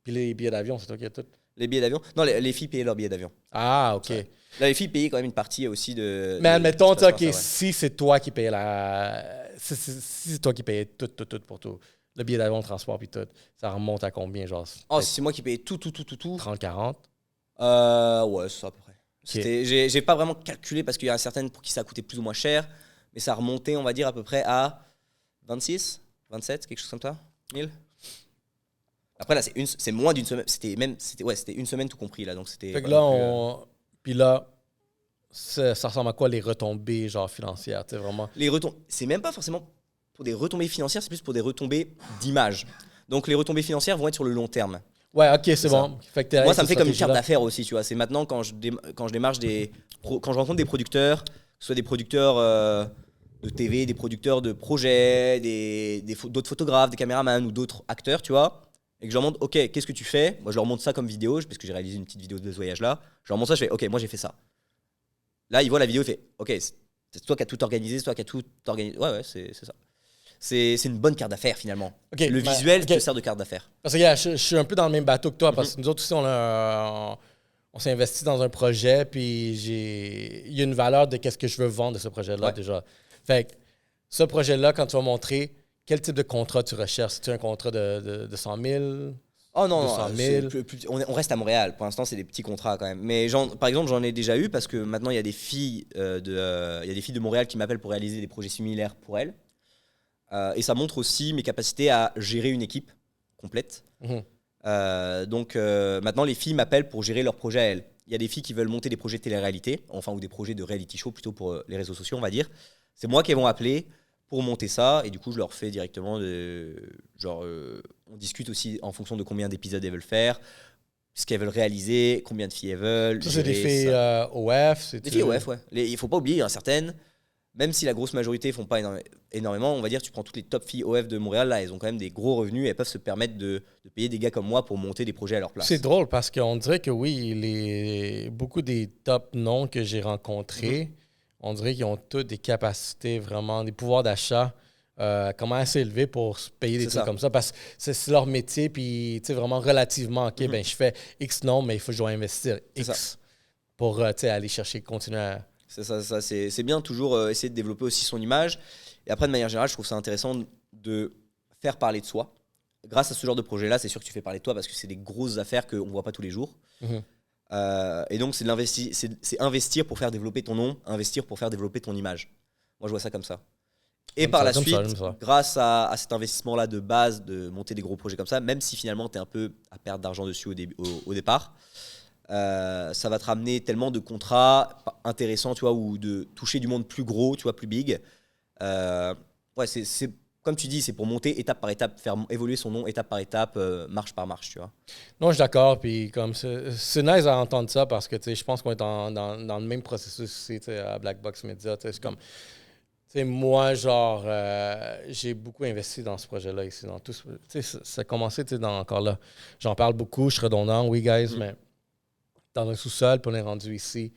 Puis les billets d'avion, c'est toi qui as tout. Les billets d'avion. Non, les filles payaient leurs billets d'avion. Ah, OK. Ouais. Là, les filles payaient quand même une partie aussi de. Mais admettons, OK, ouais. Si c'est toi qui payais si c'est toi qui payais tout pour tout, le billet d'avion, le transport, puis tout, ça remonte à combien, genre? Oh, si c'est moi qui payais tout. 30, 40? Ouais, c'est ça à peu près. Okay. J'ai pas vraiment calculé parce qu'il y en a certaines pour qui ça a coûté plus ou moins cher, mais ça remontait, on va dire, à peu près à 26, 27, quelque chose comme ça, 1000. Après là, c'est moins d'une semaine. C'était une semaine tout compris là, donc c'était. Fait que là, puis là, ça ressemble à quoi les retombées genre financières, tu sais vraiment. C'est même pas forcément pour des retombées financières, c'est plus pour des retombées d'image. Donc les retombées financières vont être sur le long terme. Ouais, ok, c'est bon. Fait que moi, ça me fait comme une carte d'affaires aussi, tu vois. C'est maintenant quand je démarche quand je rencontre des producteurs, que ce soit des producteurs de TV, des producteurs de projets, d'autres photographes, des caméramans ou d'autres acteurs, tu vois. Et que je leur montre, ok, qu'est-ce que tu fais? Moi, je leur montre ça comme vidéo, parce que j'ai réalisé une petite vidéo de ce voyage-là. Je leur montre ça, je fais, ok, moi j'ai fait ça. Là, ils voient la vidéo, ils font, ok, c'est toi qui as tout organisé, c'est toi qui as tout organisé. Ouais, c'est ça. C'est une bonne carte d'affaires finalement. Okay, le visuel te sert de carte d'affaires. Parce que je suis un peu dans le même bateau que toi, parce que nous autres aussi, on s'est investi dans un projet, puis il y a une valeur de qu'est-ce que je veux vendre de ce projet-là déjà. Fait que ce projet-là, quand tu vas montrer, quel type de contrat tu recherches? C'est-tu un contrat de 100 000? Oh non, 200 non, 000. on reste à Montréal. Pour l'instant, c'est des petits contrats quand même. Mais par exemple, j'en ai déjà eu parce que maintenant, il y a des filles il y a des filles de Montréal qui m'appellent pour réaliser des projets similaires pour elles. Et ça montre aussi mes capacités à gérer une équipe complète. Mhm. Donc maintenant, les filles m'appellent pour gérer leurs projets à elles. Il y a des filles qui veulent monter des projets de télé-réalité, enfin, ou des projets de reality show plutôt pour les réseaux sociaux, on va dire. C'est moi qui vont appeler pour monter ça, et du coup, je leur fais directement on discute aussi en fonction de combien d'épisodes elles veulent faire, ce qu'elles veulent réaliser, combien de filles elles veulent. Ça, c'est des gérer filles ça. OF. Des filles OF, ouais. Il faut pas oublier, hein, certaines, même si la grosse majorité font pas énormément, on va dire, tu prends toutes les top filles OF de Montréal, là, elles ont quand même des gros revenus, elles peuvent se permettre de payer des gars comme moi pour monter des projets à leur place. C'est drôle parce qu'on dirait que oui, beaucoup des top noms que j'ai rencontrés, on dirait qu'ils ont tous des capacités, vraiment, des pouvoirs d'achat comment assez élevés pour se payer des C'est trucs ça. comme ça parce que c'est leur métier, puis tu sais, vraiment relativement, OK, ben je fais X non, mais il faut que je dois investir C'est X pour tu sais, aller chercher, continuer à... C'est ça, c'est bien toujours essayer de développer aussi son image. Et après, de manière générale, je trouve ça intéressant de faire parler de soi. Grâce à ce genre de projet-là, c'est sûr que tu fais parler de toi parce que c'est des grosses affaires qu'on ne voit pas tous les jours. Mhm. Et donc, c'est investir pour faire développer ton nom, investir pour faire développer ton image. Moi, je vois ça comme ça. Et Comme par ça, la comme ça, suite, comme ça. grâce à cet investissement-là de base, de monter des gros projets comme ça, même si finalement, tu es un peu à perdre d'argent dessus au départ, ça va te ramener tellement de contrats intéressants, tu vois, ou de toucher du monde plus gros, tu vois, plus big. Ouais, c'est comme tu dis, c'est pour monter étape par étape, faire évoluer son nom étape par étape, marche par marche, tu vois. Non, je suis d'accord. Puis comme c'est nice à entendre ça parce que tu sais, je pense qu'on est dans le même processus ici, tu sais, à Black Box Media. Tu sais, c'est comme, tu sais, moi, genre, j'ai beaucoup investi dans ce projet-là ici. Dans tout, tu sais, ça a commencé, tu sais, encore là. J'en parle beaucoup, je suis redondant, oui, guys, mais dans un sous-sol, puis on est rendu ici.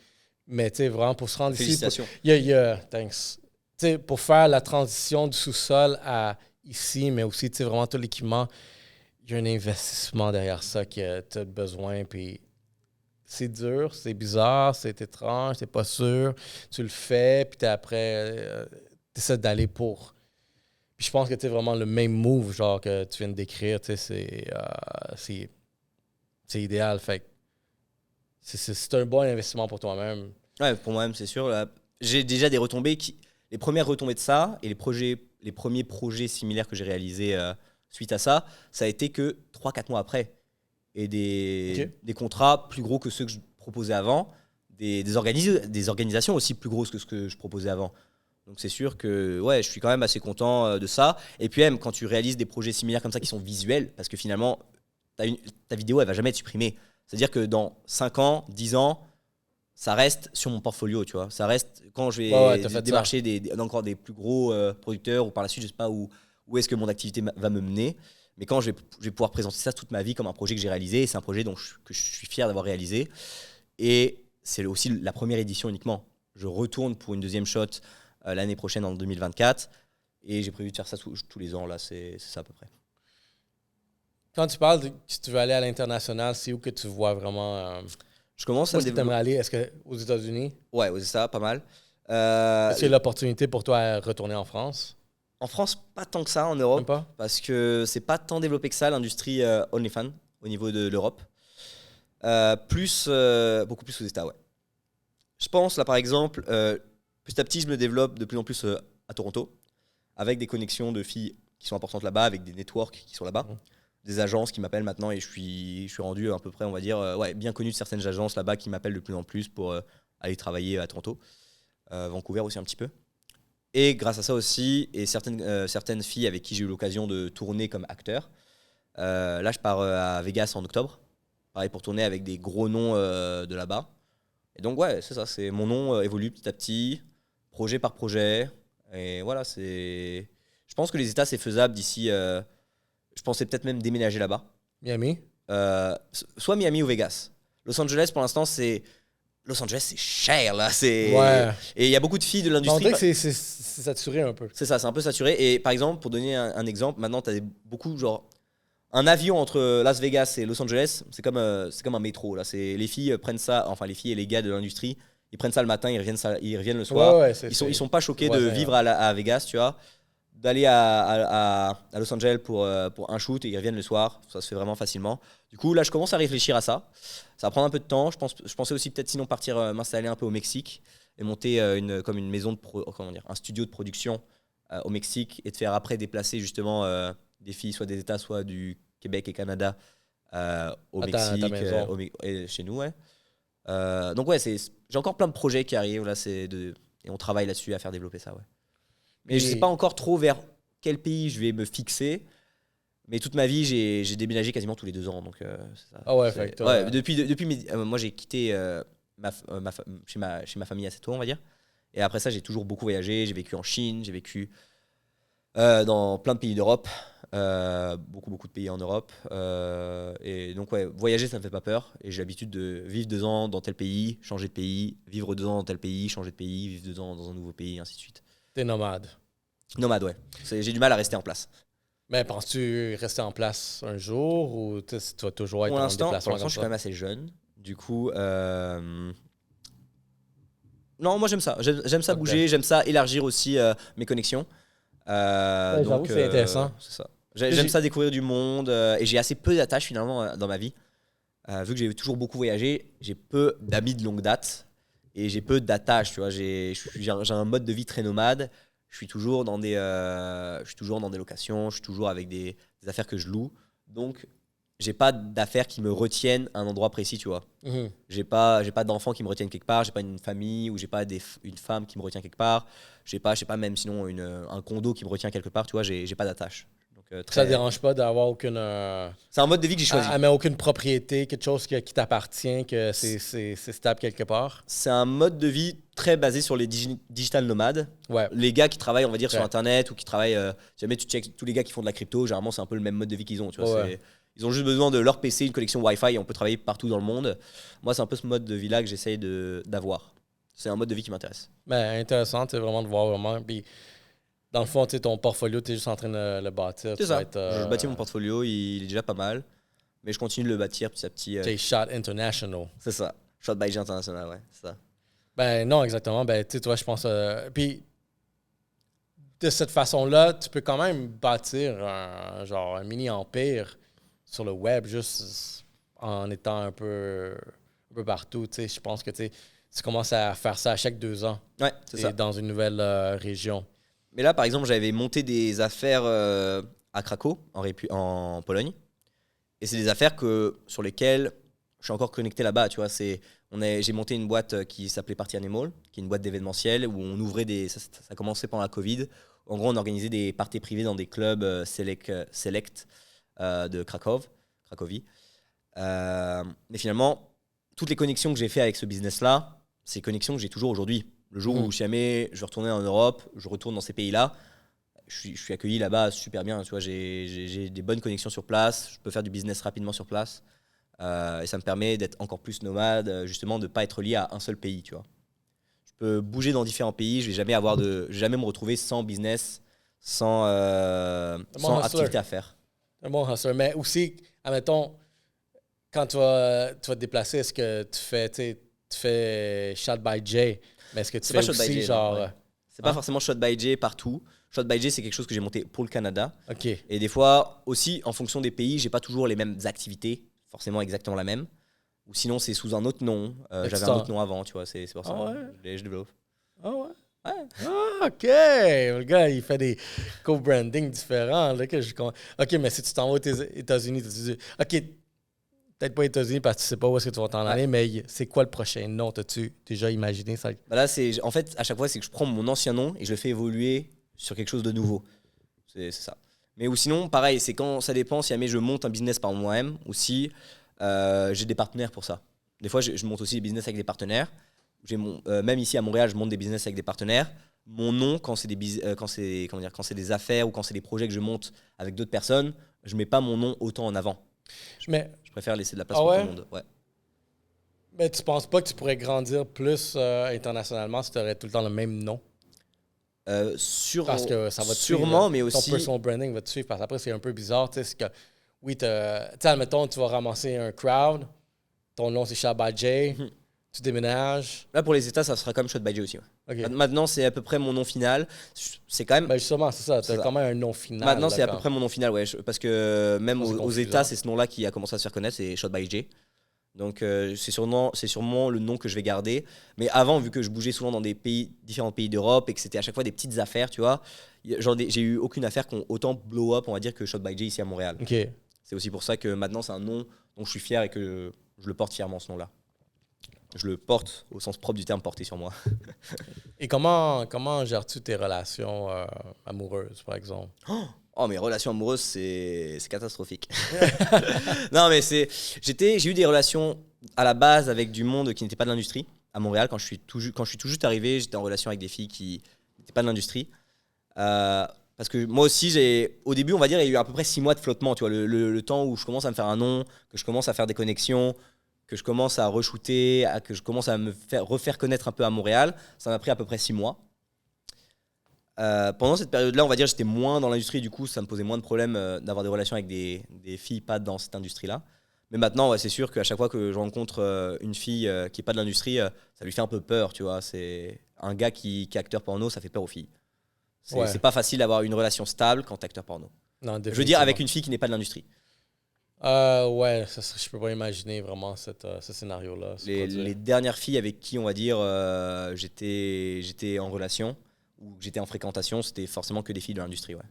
Mais tu sais, vraiment, pour se rendre ici, Félicitations. thanks. Tu sais, pour faire la transition du sous-sol à ici, mais aussi, tu sais, vraiment tout l'équipement, il y a un investissement derrière ça que tu as besoin. Puis c'est dur, c'est bizarre, c'est étrange, t'es pas sûr. Tu le fais, puis après, tu essaies d'aller pour. Puis je pense que tu vraiment le même move, genre, que tu viens de décrire, tu sais, c'est idéal. Fait que c'est un bon investissement pour toi-même. Ouais, pour moi-même, c'est sûr. Là, j'ai déjà des retombées les premières retombées de ça et les premiers projets similaires que j'ai réalisés suite à ça, ça a été que 3-4 mois après. Et des contrats plus gros que ceux que je proposais avant, des organisations aussi plus grosses que ce que je proposais avant. Donc c'est sûr que ouais, je suis quand même assez content de ça. Et puis même quand tu réalises des projets similaires comme ça qui sont visuels, parce que finalement, ta vidéo, elle va jamais être supprimée. C'est-à-dire que dans 5 ans, 10 ans, ça reste sur mon portfolio, tu vois. Ça reste quand je vais démarcher encore des plus gros producteurs ou par la suite, je sais pas où est-ce que mon activité va me mener. Mais quand je vais pouvoir présenter ça toute ma vie comme un projet que j'ai réalisé, et c'est un projet que je suis fier d'avoir réalisé. Et c'est aussi la première édition uniquement. Je retourne pour une deuxième shot l'année prochaine en 2024. Et j'ai prévu de faire ça tous les ans, là, c'est ça à peu près. Quand tu parles de si tu veux aller à l'international, c'est où que tu vois vraiment... Je commence où à est-ce que tu aimerais aller? Est-ce que aux États-Unis? Ouais, aux USA, pas mal. Est-ce qu'il y a l'opportunité pour toi à retourner en France? En France, pas tant que ça, en Même Europe. pas? Parce que c'est pas tant développé que ça, l'industrie OnlyFans, au niveau de l'Europe. Beaucoup plus aux États, ouais. Je pense, là, par exemple, petit à petit, je me développe de plus en plus à Toronto, avec des connexions de filles qui sont importantes là-bas, avec des networks qui sont là-bas, des agences qui m'appellent maintenant, et je suis rendu à peu près, on va dire, ouais, bien connu de certaines agences là-bas qui m'appellent de plus en plus pour aller travailler à Toronto. Vancouver aussi un petit peu. Et grâce à ça aussi, et certaines filles avec qui j'ai eu l'occasion de tourner comme acteur, là, je pars à Vegas en octobre, pareil pour tourner avec des gros noms de là-bas. Et donc, ouais, c'est ça, mon nom évolue petit à petit, projet par projet. Et voilà, je pense que les États, c'est faisable d'ici. Je pensais peut-être même déménager là-bas. Miami? Soit Miami ou Vegas. Los Angeles, pour l'instant, Los Angeles, c'est cher, là. Ouais. Et il y a beaucoup de filles de On l'industrie. dirait que c'est saturé un peu. C'est ça, c'est un peu saturé. Et par exemple, pour donner un exemple, maintenant, tu as beaucoup, genre, un avion entre Las Vegas et Los Angeles, c'est comme un métro. Là. Les filles prennent ça, enfin, les filles et les gars de l'industrie, ils prennent ça le matin, ils reviennent le soir. Ouais, ils sont pas choqués de vivre à Vegas, tu vois. d'aller à Los Angeles pour un shoot et ils reviennent le soir. Ça se fait vraiment facilement. Du coup, là, je commence à réfléchir à ça. Ça va prendre un peu de temps. Je pensais aussi peut-être sinon partir m'installer un peu au Mexique et monter comme une maison un studio de production au Mexique et de faire après déplacer justement des filles soit des États, soit du Québec et Canada au Mexique et chez nous. Ouais. Donc ouais, j'ai encore plein de projets qui arrivent là, et on travaille là-dessus à faire développer ça. Ouais. Mais je ne sais pas encore trop vers quel pays je vais me fixer. Mais toute ma vie, j'ai déménagé quasiment tous les 2 ans. Donc, c'est ça. Ah ouais, fait que toi, Moi, j'ai quitté chez ma famille assez tôt, on va dire. Et après ça, j'ai toujours beaucoup voyagé. J'ai vécu en Chine, j'ai vécu dans plein de pays d'Europe. Beaucoup de pays en Europe. Et donc, ouais, voyager, ça ne me fait pas peur. Et j'ai l'habitude de vivre 2 ans dans tel pays, changer de pays, vivre 2 ans dans tel pays, changer de pays, vivre 2 ans dans un nouveau pays, ainsi de suite. t'es nomade. Nomade, ouais. J'ai du mal à rester en place. Mais penses-tu rester en place un jour ou tu vas toujours être en déplacement Pour l'instant, je suis quand même assez jeune. Du coup, non, moi j'aime ça. J'aime ça bouger, j'aime ça élargir aussi mes connexions. J'avoue que c'est intéressant. C'est ça. J'aime ça découvrir du monde et j'ai assez peu d'attaches finalement dans ma vie. Vu que j'ai toujours beaucoup voyagé, j'ai peu d'amis de longue date et j'ai peu d'attaches. Tu vois, j'ai un mode de vie très nomade. Je suis toujours dans des locations, je suis toujours avec des affaires que je loue. Donc, j'ai pas d'affaires qui me retiennent à un endroit précis, tu vois. Mhm. J'ai pas d'enfants qui me retiennent quelque part, j'ai pas une famille ou j'ai pas une femme qui me retient quelque part. J'ai pas même sinon un condo qui me retient quelque part, tu vois, j'ai pas d'attache. Donc, Ça te dérange pas d'avoir aucune... c'est un mode de vie que j'ai choisi. mais aucune propriété, quelque chose qui t'appartient, que c'est stable quelque part? C'est un mode de vie très basé sur les digital nomades. Ouais. Les gars qui travaillent, on va dire, sur Ouais. Internet ou qui travaillent... si jamais tu checks tous les gars qui font de la crypto, généralement, c'est un peu le même mode de vie qu'ils ont. Tu vois, Ouais. ils ont juste besoin de leur PC, une connexion Wi-Fi et on peut travailler partout dans le monde. Moi, c'est un peu ce mode de vie-là que j'essaye d'avoir. C'est un mode de vie qui m'intéresse. Ben, intéressant, c'est vraiment de voir vraiment. Puis, dans le fond, tu sais, ton portfolio, tu es juste en train de le bâtir. C'est ça. Être, Je bâtis mon portfolio, il est déjà pas mal. Mais je continue de le bâtir petit à petit. t'es Shot International. C'est ça. Shot by G International, ouais. C'est ça. Ben, non, exactement. Ben, tu sais, toi, je pense. Puis, de cette façon-là, tu peux quand même bâtir un mini-empire sur le web, juste en étant un peu partout. Tu sais, je pense que tu commences à faire ça à chaque 2 ans. Ouais, c'est ça. Dans une nouvelle région. Mais là, par exemple, j'avais monté des affaires à Krakow, en Pologne. Et c'est des affaires sur lesquelles je suis encore connecté là-bas. Tu vois, j'ai monté une boîte qui s'appelait Party Animal, qui est une boîte d'événementiel où on ouvrait ça a commencé pendant la Covid. En gros, on organisait des parties privées dans des clubs select de Cracovie. Mais finalement, toutes les connexions que j'ai fait avec ce business-là, c'est connexions que j'ai toujours aujourd'hui. Le jour où jamais je retournais en Europe, je retourne dans ces pays-là, je suis accueilli là-bas super bien. Tu vois, j'ai des bonnes connexions sur place, je peux faire du business rapidement sur place. Et ça me permet d'être encore plus nomade, justement, de ne pas être lié à un seul pays. Tu vois. Je peux bouger dans différents pays, je ne vais jamais me retrouver sans business, sans activité à faire. C'est bon, hustler. Mais aussi, admettons, quand tu vas te déplacer, est-ce que tu fais Shot by Jay? Mais est-ce que tu fais aussi genre... Ouais. C'est pas forcément Shot by Jay partout. Shot by Jay, c'est quelque chose que j'ai monté pour le Canada. OK. Et des fois, aussi, en fonction des pays, j'ai pas toujours les mêmes activités, forcément exactement la même. Ou sinon, c'est sous un autre nom. J'avais un autre nom avant, tu vois, c'est pour ça. Je développe. Ah ouais? Ouais. Ah, OK. Le gars, il fait des co-branding différents. Là, OK, mais si tu t'en vas aux États-Unis, tu dis... OK, peut-être pas aux États-Unis parce que tu sais pas où est-ce que tu vas t'en aller, mais c'est quoi le prochain nom? T'as-tu déjà imaginé ça? Bah là, en fait, à chaque fois, c'est que je prends mon ancien nom et je le fais évoluer sur quelque chose de nouveau. C'est ça. Mais ou sinon, pareil, c'est quand ça dépend si jamais je monte un business par moi-même ou si j'ai des partenaires pour ça. Des fois, je monte aussi des business avec des partenaires. Même ici à Montréal, je monte des business avec des partenaires. Mon nom, quand c'est des affaires ou quand c'est des projets que je monte avec d'autres personnes, je mets pas mon nom autant en avant. Je préfère laisser de la place pour tout le monde. Ouais. Mais tu penses pas que tu pourrais grandir plus internationalement si tu aurais tout le temps le même nom? Parce que ça va te sûrement, suivre, mais aussi... Ton personal branding va te suivre. Parce qu'après, c'est un peu bizarre. Tu sais, oui, admettons, tu vas ramasser un crowd. Ton nom, c'est Shot by Jay. Tu déménages. Là, pour les États, ça sera comme Shot by J aussi. Ouais. OK. Maintenant, c'est à peu près mon nom final. C'est quand même. Ben justement, c'est ça. Tu C'est as ça. quand même un nom final. Maintenant, c'est à peu d'accord. près mon nom final, ouais. Parce que même C'est aux confusant. États, c'est ce nom-là qui a commencé à se faire connaître, c'est Shot by J. Donc, c'est sûrement le nom que je vais garder. Mais avant, vu que je bougeais souvent dans différents pays d'Europe et que c'était à chaque fois des petites affaires, tu vois, j'ai eu aucune affaire qui ont autant blow up, on va dire, que Shot by J ici à Montréal. OK. C'est aussi pour ça que maintenant, c'est un nom dont je suis fier et que je le porte fièrement, ce nom-là. Je le porte au sens propre du terme porté sur moi. Et comment gères-tu tes relations amoureuses, par exemple? Oh, mes relations amoureuses, c'est catastrophique. Non, mais j'ai eu des relations à la base avec du monde qui n'était pas de l'industrie. À Montréal, quand je suis tout juste arrivé, j'étais en relation avec des filles qui n'étaient pas de l'industrie. Parce que moi aussi, au début, on va dire, il y a eu à peu près 6 mois de flottement. Tu vois, le temps où je commence à me faire un nom, que je commence à faire des connexions, que je commence à re-shooter, que je commence à refaire connaître un peu à Montréal, ça m'a pris à peu près 6 mois. Pendant cette période-là, on va dire, j'étais moins dans l'industrie, du coup, ça me posait moins de problèmes d'avoir des relations avec des filles pas dans cette industrie-là. Mais maintenant, ouais, c'est sûr qu'à chaque fois que je rencontre une fille qui n'est pas de l'industrie, ça lui fait un peu peur, tu vois. C'est un gars qui est acteur porno, ça fait peur aux filles. Ouais. C'est pas facile d'avoir une relation stable quand t'es acteur porno. Non, Je veux dire, avec une fille qui n'est pas de l'industrie. Ouais, je peux pas imaginer vraiment ce scénario-là. Les dernières filles avec qui, on va dire, j'étais en relation ou j'étais en fréquentation, c'était forcément que des filles de l'industrie, ouais.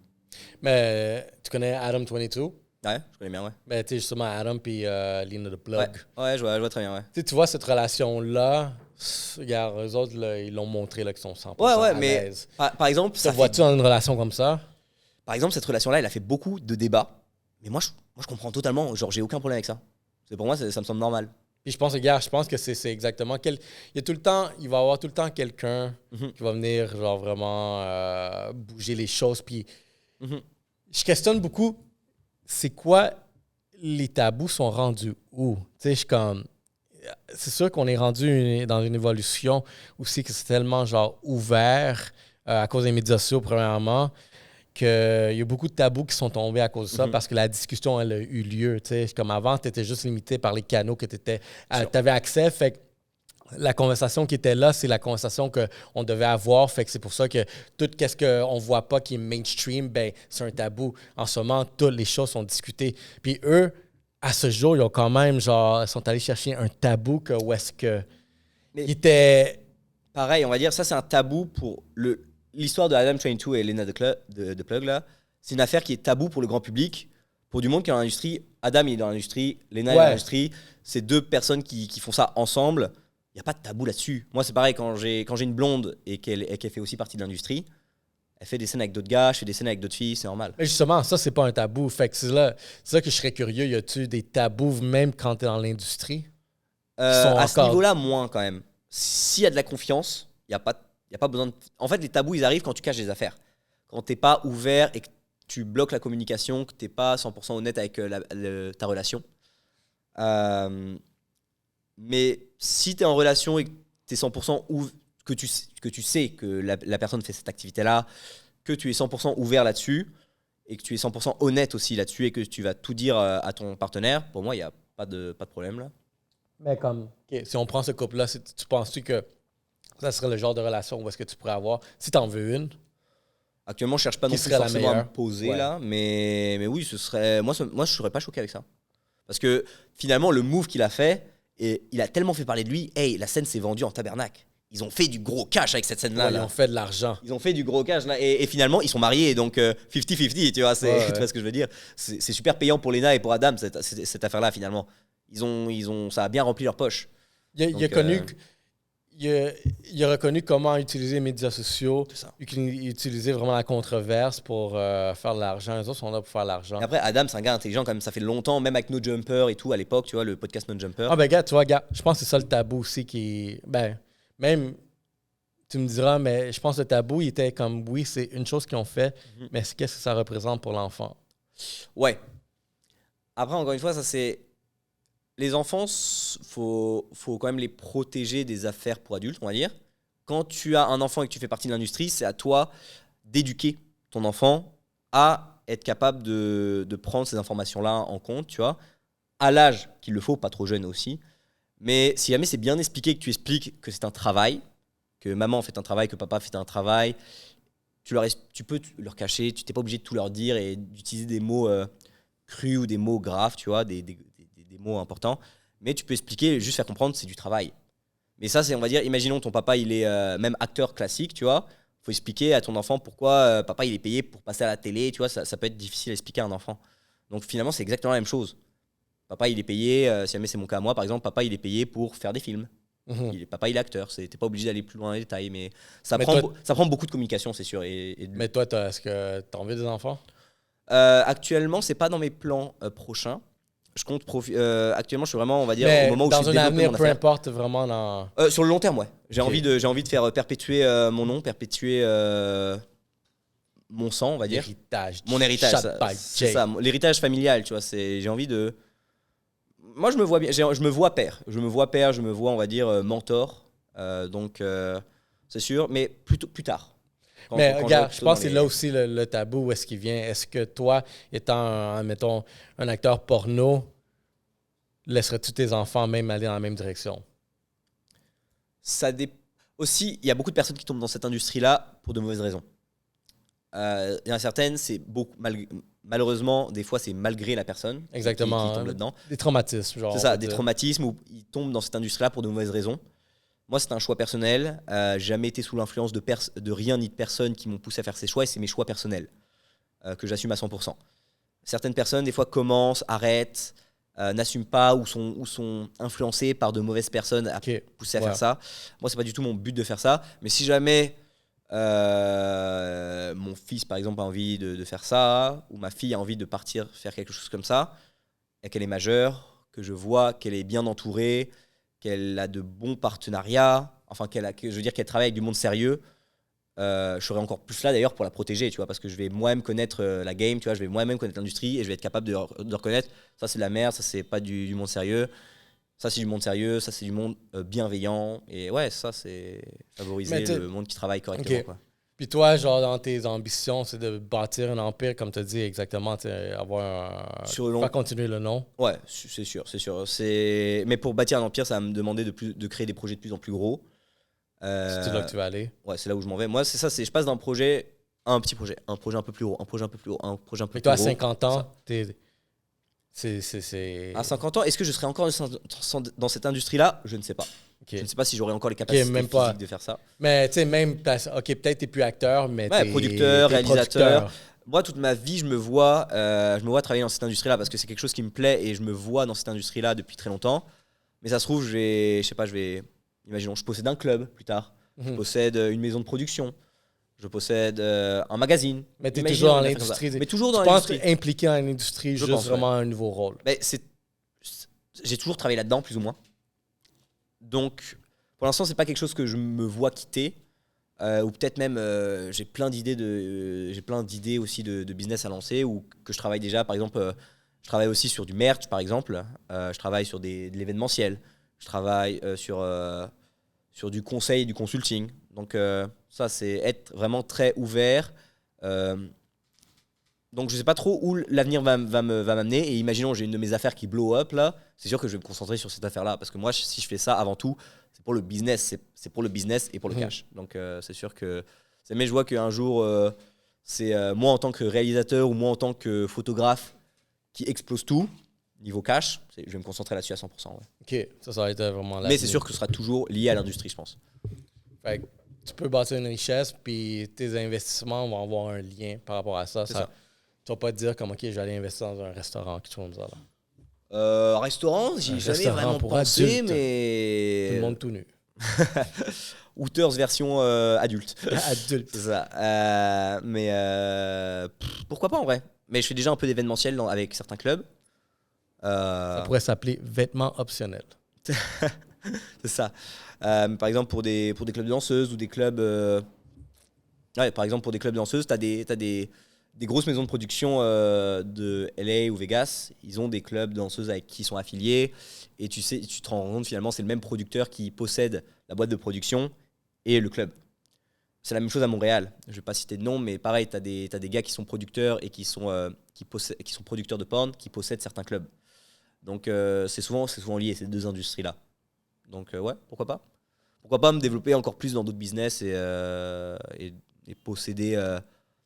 Mais tu connais Adam 22? Ouais, je connais bien, ouais. Ben, tu sais, justement, Adam puis Lina the Plug. Ouais, je vois très bien, ouais. Tu vois, cette relation-là, regarde, eux autres, là, ils l'ont montré là, qu'ils sont 100% Ouais, à mais l'aise. par exemple, Ça vois-tu dans une relation comme ça? Par exemple, cette relation-là, elle a fait beaucoup de débats. Mais moi, je comprends totalement. Genre, j'ai aucun problème avec ça. Pour moi, ça me semble normal. Puis je pense que c'est exactement il y a tout le temps, il va y avoir tout le temps quelqu'un qui va venir genre vraiment bouger les choses. Puis je questionne beaucoup, c'est quoi les tabous sont rendus où? Tu sais, je suis comme, c'est sûr qu'on est rendu dans une évolution aussi que c'est tellement genre ouvert à cause des médias sociaux premièrement. Qu'il y a beaucoup de tabous qui sont tombés à cause de ça parce que la discussion, elle a eu lieu. T'sais. Comme avant, tu étais juste limité par les canaux que tu avais accès. Fait que la conversation qui était là, c'est la conversation qu'on devait avoir. Fait que c'est pour ça que tout ce qu'on ne voit pas qui est mainstream, ben, c'est un tabou. En ce moment, toutes les choses sont discutées. Puis eux, à ce jour, ils ont quand même, genre, sont allés chercher un tabou où est-ce que. Il était. Pareil, on va dire, ça, c'est un tabou pour l'histoire de Adam 22 et Lena de Plug, là, c'est une affaire qui est tabou pour le grand public, pour du monde qui est dans l'industrie. Adam, il est dans l'industrie, Lena est dans l'industrie. C'est deux personnes qui font ça ensemble. Il n'y a pas de tabou là-dessus. Moi, c'est pareil, quand j'ai une blonde et qu'elle fait aussi partie de l'industrie, elle fait des scènes avec d'autres gars, je fais des scènes avec d'autres filles, c'est normal. Mais justement, ça, c'est pas un tabou. Fait que c'est là que je serais curieux. Y a-tu des tabous même quand tu es dans l'industrie? À ce niveau-là, moins quand même. S'il y a de la confiance, il n'y a pas besoin de... En fait, les tabous, ils arrivent quand tu caches des affaires. Quand tu n'es pas ouvert et que tu bloques la communication, que tu n'es pas 100% honnête avec ta relation. Mais si tu es en relation et que tu es 100% ouvert, que tu sais que la personne fait cette activité-là, que tu es 100% ouvert là-dessus et que tu es 100% honnête aussi là-dessus et que tu vas tout dire à ton partenaire, pour moi, il n'y a pas de problème là. Mais comme, si on prend ce couple-là, tu penses-tu que ça serait le genre de relation où est-ce que tu pourrais avoir, si tu en veux une? Actuellement, je cherche pas non plus forcément à me poser là, mais oui, ce serait moi je serais pas choqué avec ça. Parce que finalement, le move qu'il a fait, et il a tellement fait parler de lui, la scène s'est vendue en tabernacle. Ils ont fait du gros cash avec cette scène-là. Ouais, ils ont fait de l'argent. Ils ont fait du gros cash là, et finalement, ils sont mariés, donc 50-50, tu vois, tu vois ce que je veux dire. C'est super payant pour Lena et pour Adam, cette affaire-là, finalement. Ça a bien rempli leur poche. Il a reconnu comment utiliser les médias sociaux, utiliser vraiment la controverse pour faire de l'argent. Les autres sont là pour faire de l'argent. Et après, Adam, c'est un gars intelligent, quand même. Ça fait longtemps, même avec No Jumper et tout, à l'époque, tu vois, le podcast No Jumper. Ah, ben, gars, tu vois, je pense que c'est ça le tabou aussi qui. Ben, même, tu me diras, mais je pense que le tabou, il était comme, oui, c'est une chose qu'ils ont fait, mais qu'est-ce que ça représente pour l'enfant? Ouais. Après, encore une fois, ça c'est. Les enfants, faut quand même les protéger des affaires pour adultes, on va dire. Quand tu as un enfant et que tu fais partie de l'industrie, c'est à toi d'éduquer ton enfant à être capable de prendre ces informations-là en compte, tu vois, à l'âge qu'il le faut, pas trop jeune aussi. Mais si jamais c'est bien expliqué, que tu expliques que c'est un travail, que maman fait un travail, que papa fait un travail, tu peux leur cacher, tu n'es pas obligé de tout leur dire et d'utiliser des mots crus ou des mots graves, tu vois, des mots importants. Mais tu peux expliquer, juste faire comprendre que c'est du travail. Mais ça, c'est, on va dire, imaginons ton papa, il est même acteur classique, tu vois. Il faut expliquer à ton enfant pourquoi papa, il est payé pour passer à la télé, tu vois. Ça peut être difficile à expliquer à un enfant. Donc finalement, c'est exactement la même chose. Papa, il est payé, si jamais c'est mon cas à moi, par exemple, papa, il est payé pour faire des films. Papa, il est acteur. T'es pas obligé d'aller plus loin dans les détails, mais Mais toi, ça prend beaucoup de communication, c'est sûr. mais toi, est-ce que tu as envie des enfants? Actuellement, c'est pas dans mes plans prochains. Actuellement, je suis vraiment, on va dire, Mais au moment où je dans suis un développé avenir, mon peu affaire. importe, vraiment dans... Sur le long terme, ouais. J'ai Ok. envie de faire perpétuer mon nom, perpétuer mon sang, on va dire. L'héritage. Mon héritage, Shot ça, by c'est Jay. ça, l'héritage familial, tu vois. J'ai envie de. Moi, je me vois bien, je me vois père. Je me vois, on va dire, mentor. C'est sûr, mais plutôt plus tard. Mais Quand j'aurai regarde, je plutôt pense dans que c'est là les. aussi le tabou où est-ce qu'il vient. Est-ce que toi, étant, mettons, un acteur porno, laisserais-tu tes enfants même aller dans la même direction? Ça dé- Aussi, il y a beaucoup de personnes qui tombent dans cette industrie-là pour de mauvaises raisons. Il y en a certaines, c'est malheureusement, des fois, c'est malgré la personne qui Exactement. tombe là-dedans. Des traumatismes, genre. C'est On ça, va des dire. traumatismes où ils tombent dans cette industrie-là pour de mauvaises raisons. Moi, c'est un choix personnel. Jamais été sous l'influence de rien ni de personne qui m'ont poussé à faire ces choix et c'est mes choix personnels que j'assume à 100%. Certaines personnes, des fois, commencent, arrêtent, n'assument pas ou sont influencées par de mauvaises personnes à Ok. pousser à Ouais. faire ça. Moi, c'est pas du tout mon but de faire ça. Mais si jamais mon fils, par exemple, a envie de faire ça, ou ma fille a envie de partir faire quelque chose comme ça, et qu'elle est majeure, que je vois qu'elle est bien entourée, qu'elle a de bons partenariats, enfin, je veux dire qu'elle travaille avec du monde sérieux, je serai encore plus là d'ailleurs pour la protéger, tu vois, parce que je vais moi-même connaître la game, tu vois, je vais moi-même connaître l'industrie et je vais être capable de reconnaître ça c'est de la merde, ça c'est pas du monde sérieux, ça c'est du monde sérieux, ça c'est du monde bienveillant et ouais, ça c'est Mais favoriser le monde qui travaille correctement, ok. quoi. Puis toi, genre, dans tes ambitions, c'est de bâtir un empire, comme tu as dit exactement, Sur le faire long, continuer le nom. ouais, c'est sûr, c'est sûr. Mais pour bâtir un empire, ça va me demander de créer des projets de plus en plus gros. C'est là Euh, que tu vas aller. ouais, c'est là où je m'en vais. Moi, c'est ça, je passe d'un projet à un petit projet, un projet un peu plus gros, un projet un peu plus gros, un projet un peu Mais plus toi, à gros. 50 Ça. ans, c'est... À 50 ans, est-ce que je serai encore dans cette industrie-là? Je ne sais pas. Ok. Je ne sais pas si j'aurai encore les Ok, capacités même pas. physiques de faire ça. Mais tu sais, même, ok, peut-être t'es plus acteur, mais Ouais, producteur, t'es réalisateur. producteur. Moi, toute ma vie, je me vois travailler dans cette industrie-là parce que c'est quelque chose qui me plaît et je me vois dans cette industrie-là depuis très longtemps. Mais ça se trouve, imaginons, je possède un club plus tard. Je Mhm. possède une maison de production. Je possède un magazine. Mais t'es Imaginons toujours dans une affaire comme ça. l'industrie. Mais toujours Tu dans penses l'industrie. impliqué dans l'industrie, Je juste pense, ouais. vraiment un nouveau rôle. Mais j'ai toujours travaillé là-dedans, plus ou moins. Donc, pour l'instant, c'est pas quelque chose que je me vois quitter. Ou peut-être même, j'ai plein d'idées aussi de business à lancer ou que je travaille déjà. Par exemple, je travaille aussi sur du merch, par exemple. Je travaille sur de l'événementiel. Je travaille sur du conseil, du consulting. Donc, ça, c'est être vraiment très ouvert. Euh, donc, je sais pas trop où l'avenir va m'amener. Et imaginons, j'ai une de mes affaires qui blow up là. C'est sûr que je vais me concentrer sur cette affaire-là. Parce que moi, si je fais ça avant tout, c'est pour le business. C'est pour le business et pour le cash. Donc, c'est sûr que. Mais je vois qu'un jour, c'est moi en tant que réalisateur ou moi en tant que photographe qui explose tout, niveau cash, je vais me concentrer là-dessus à 100%. Ouais. Ok, ça va être vraiment Mais c'est sûr que ce sera toujours lié à l'industrie, je pense. Fait que tu peux bâtir une richesse, puis tes investissements vont avoir un lien par rapport à ça. C'est ça. Tu vas pas te dire comme, OK, j'allais investir dans un restaurant, quelque chose comme ça. Là. Restaurant, j'y ai Un jamais restaurant vraiment pour pensé, adultes. mais. Tout le monde tout nu. Hooters version adulte. Adulte. C'est ça. Pourquoi pas en vrai? Mais je fais déjà un peu d'événementiel avec certains clubs. Ça pourrait s'appeler vêtements optionnels. C'est ça. Par exemple, pour des clubs de danseuses ou des clubs. Ouais, par exemple, pour des clubs de danseuses, t'as des grosses maisons de production de LA ou Vegas. Ils ont des clubs de danseuses avec qui ils sont affiliés. Et tu te rends compte finalement, c'est le même producteur qui possède la boîte de production et le club. C'est la même chose à Montréal. Je ne vais pas citer de nom, mais pareil, tu as des gars qui sont producteurs et qui sont producteurs de porn qui possèdent certains clubs. Donc c'est souvent lié, ces deux industries-là. Donc, ouais, pourquoi pas. Pourquoi pas me développer encore plus dans d'autres business et posséder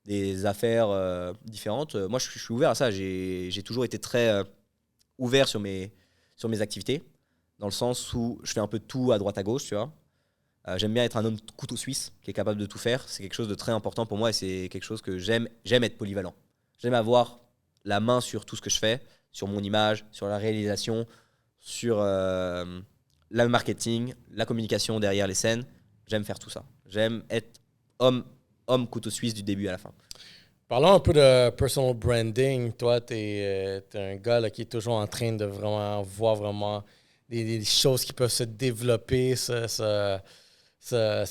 des affaires différentes. Moi, je suis ouvert à ça. J'ai toujours été très ouvert sur mes activités, dans le sens où je fais un peu de tout à droite à gauche, tu vois. J'aime bien être un homme couteau suisse qui est capable de tout faire. C'est quelque chose de très important pour moi et c'est quelque chose que j'aime être polyvalent. J'aime avoir la main sur tout ce que je fais, sur mon image, sur la réalisation, sur le marketing, la communication derrière les scènes. J'aime faire tout ça. J'aime être homme couteau suisse du début à la fin. Parlons un peu de personal branding. Toi, tu es un gars là, qui est toujours en train de vraiment voir vraiment des choses qui peuvent se développer, se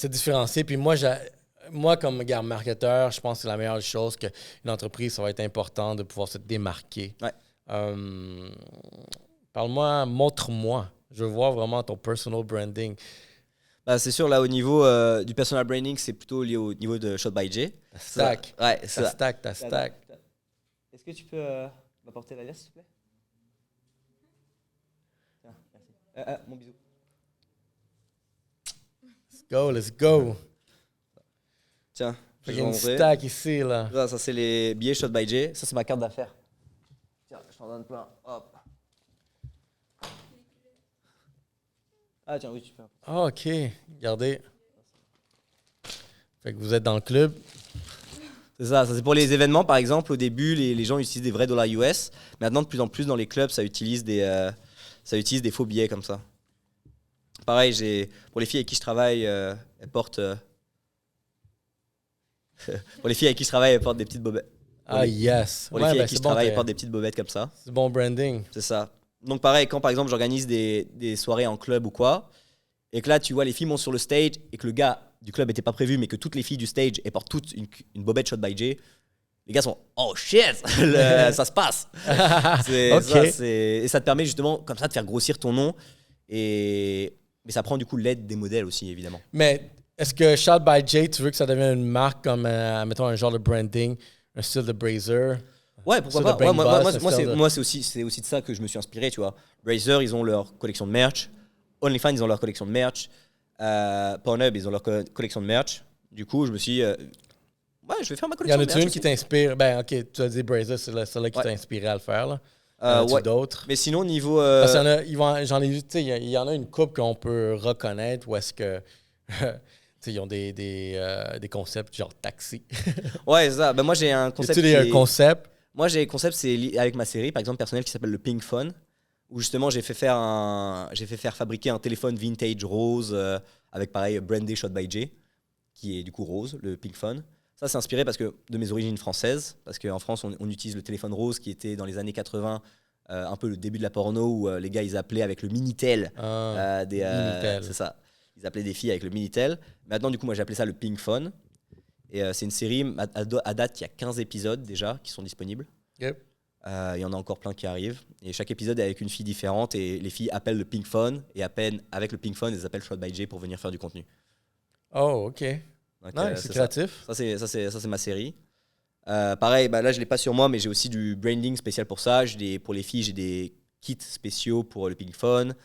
différencier. Puis moi, comme gars marketeur, je pense que c'est la meilleure chose qu'une entreprise, ça va être important de pouvoir se démarquer. Ouais. Parle-moi, montre-moi. Je veux voir vraiment ton personal branding. Bah, c'est sûr, là, au niveau du personal branding, c'est plutôt lié au niveau de Shot by Jay. Ta stack. Ouais, Ta ça. stack, ta stack. Est-ce que tu peux m'apporter la liasse, s'il te plaît? Tiens, merci. Mon bisou. Let's go. Tiens, Il y a une stack ici, là. Ça, c'est les billets Shot by Jay. Ça, c'est ma carte d'affaires. Tiens, je t'en donne plein. Hop. Ah, tiens, oui, tu peux. Ah, OK. Regardez. Fait que vous êtes dans le club. C'est ça c'est pour les événements, par exemple. Au début, les gens utilisent des vrais dollars US. Maintenant, de plus en plus, dans les clubs, ça utilise des faux billets comme ça. Pareil, pour les filles avec qui je travaille, elles portent... pour les filles avec qui je travaille, elles portent des petites bobettes. Yes. Pour les filles avec qui je travaille, elles portent des petites bobettes comme ça. C'est bon branding. C'est ça. Donc pareil, quand par exemple j'organise des soirées en club ou quoi, et que là tu vois les filles montent sur le stage et que le gars du club n'était pas prévu, mais que toutes les filles du stage elles portent toutes une bobette Shot by Jay, les gars sont oh shit, ça se passe. Et ça te permet justement comme ça de faire grossir ton nom mais ça prend du coup l'aide des modèles aussi évidemment. Mais est-ce que Shot by Jay, tu veux que ça devienne une marque comme mettons un genre de branding, un style de Brazer? Ouais, pourquoi pas. Moi, c'est aussi de ça que je me suis inspiré, tu vois. Brazer, ils ont leur collection de merch. OnlyFans, ils ont leur collection de merch. Pornhub, ils ont leur collection de merch. Du coup, je me suis dit, je vais faire ma collection de merch. Y en a-tu une qui t'inspire? Ben, OK, tu as dit Brazer, c'est celle-là qui t'a inspiré à le faire, là. Y en a-tu d'autres? Mais sinon, niveau... Parce j'en ai vu, tu sais, il y en a une couple qu'on peut reconnaître où est-ce que... ils ont des concepts genre taxi. Ouais, c'est ça. Ben, moi, j'ai un concept. Un concept? Moi, j'ai un concept, c'est avec ma série, par exemple, personnelle, qui s'appelle le Pink Phone, où justement, j'ai fait faire fabriquer un téléphone vintage rose avec, pareil, brandé Shot by Jay, qui est du coup rose, le Pink Phone. Ça, c'est inspiré de mes origines françaises, parce qu'en France, on utilise le téléphone rose qui était dans les années 80, un peu le début de la porno, où les gars, ils appelaient avec le Minitel. Minitel. C'est ça. Ils appelaient des filles avec le Minitel. Maintenant, du coup, moi, j'ai appelé ça le Pink Phone. Et c'est une série, à date, il y a 15 épisodes déjà qui sont disponibles. Yep. Il y en a encore plein qui arrivent. Et chaque épisode est avec une fille différente. Et les filles appellent le Pink Phone. Et avec le Pink Phone, elles appellent Shot by Jay pour venir faire du contenu. Oh, OK. Donc, c'est créatif. Ça, c'est ma série. Pareil, là, je ne l'ai pas sur moi, mais j'ai aussi du branding spécial pour ça. Pour les filles, j'ai des kits spéciaux pour le Pink Phone.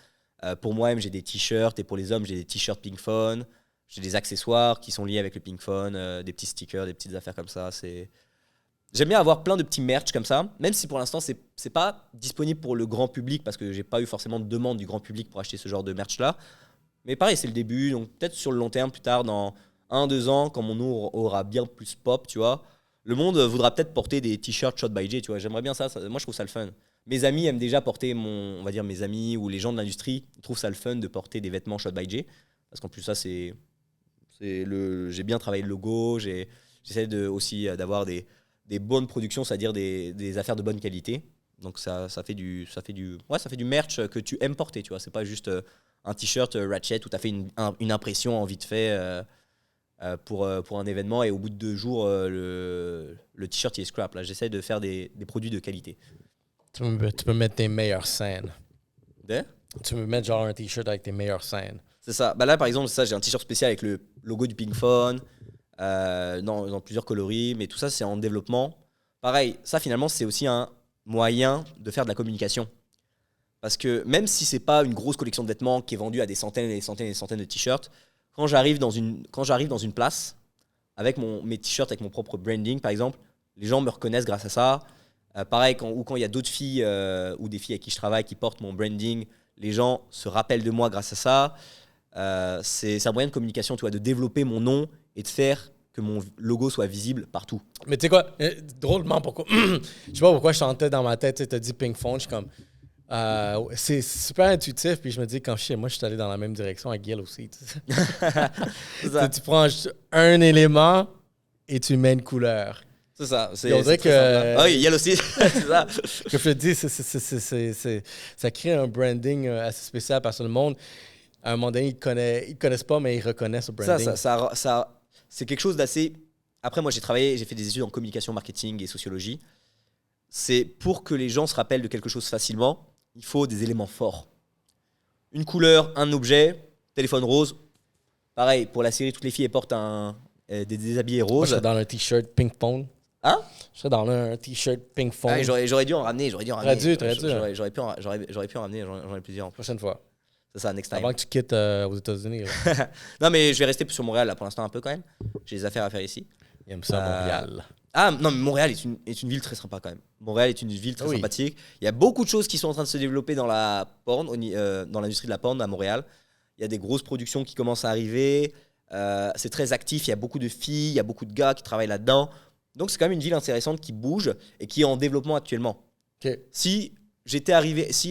Pour moi-même, j'ai des t-shirts. Et pour les hommes, j'ai des t-shirts Pink Phone. J'ai des accessoires qui sont liés avec le Pink Phone, des petits stickers, des petites affaires comme ça. J'aime bien avoir plein de petits merch comme ça, même si pour l'instant, c'est pas disponible pour le grand public parce que j'ai pas eu forcément de demande du grand public pour acheter ce genre de merch-là. Mais pareil, c'est le début. Donc peut-être sur le long terme, plus tard, dans 1-2 ans, quand mon nom aura bien plus pop, tu vois, le monde voudra peut-être porter des t-shirts Shot by Jay, tu vois. J'aimerais bien ça. Moi, je trouve ça le fun. Mes amis aiment déjà porter on va dire mes amis ou les gens de l'industrie trouvent ça le fun de porter des vêtements Shot by Jay. Parce qu'en plus, ça, j'ai bien travaillé le logo, j'essaie aussi d'avoir des bonnes productions, c'est-à-dire des affaires de bonne qualité. Donc ça fait du merch que tu aimes porter, tu vois. C'est pas juste un t-shirt Ratchet où tu as fait une impression en vite fait pour un événement et au bout de 2 jours, le t-shirt il est scrap. Là, j'essaie de faire des produits de qualité. Tu peux mettre tes meilleures scènes. Tu peux mettre genre un t-shirt avec tes meilleures scènes. C'est ça. Là, par exemple, j'ai un t-shirt spécial avec le logo du Pink Phone, dans plusieurs coloris, mais tout ça, c'est en développement. Pareil, ça, finalement, c'est aussi un moyen de faire de la communication. Parce que même si c'est pas une grosse collection de vêtements qui est vendue à des centaines et des centaines et des centaines de t-shirts, quand j'arrive dans une place avec mes t-shirts, avec mon propre branding par exemple, les gens me reconnaissent grâce à ça. Pareil, quand il y a d'autres filles ou des filles avec qui je travaille qui portent mon branding, les gens se rappellent de moi grâce à ça. C'est un moyen de communication, tu vois, de développer mon nom et de faire que mon logo soit visible partout. Mais tu sais quoi, drôlement, pourquoi je sais pas pourquoi je chantais dans ma tête, tu as dit Pink Phone, je suis comme. C'est super intuitif, puis je me dis, quand moi, je suis allé dans la même direction avec Gil aussi. Tu prends un élément et tu mets une couleur. C'est ça. On dirait que. Ah oui, Yel aussi. C'est ça. Comme je te dis, ça crée un branding assez spécial parce que le monde, à un moment donné, ils connaissent pas, mais ils reconnaissent le branding. C'est quelque chose d'assez. Après, moi, j'ai fait des études en communication, marketing et sociologie. C'est pour que les gens se rappellent de quelque chose facilement, il faut des éléments forts. Une couleur, un objet, téléphone rose. Pareil, pour la série, toutes les filles elles portent des déshabillés roses. Moi, je serais dans un t-shirt Pink Phone. Hein? Je serais dans un t-shirt Pink Phone. Ah, j'aurais dû en ramener. J'aurais dû. J'aurais pu en ramener, j'en ai plusieurs. Prochaine fois. C'est ça, next time. Avant que tu quittes aux États-Unis. Non, mais je vais rester sur Montréal là, pour l'instant un peu quand même. J'ai des affaires à faire ici. Il aime ça, Montréal. Ah non, mais Montréal est une ville très sympa quand même. Montréal est une ville très sympathique. Il y a beaucoup de choses qui sont en train de se développer dans la porn, dans l'industrie de la porn à Montréal. Il y a des grosses productions qui commencent à arriver. C'est très actif. Il y a beaucoup de filles, il y a beaucoup de gars qui travaillent là-dedans. Donc c'est quand même une ville intéressante qui bouge et qui est en développement actuellement. Okay. Si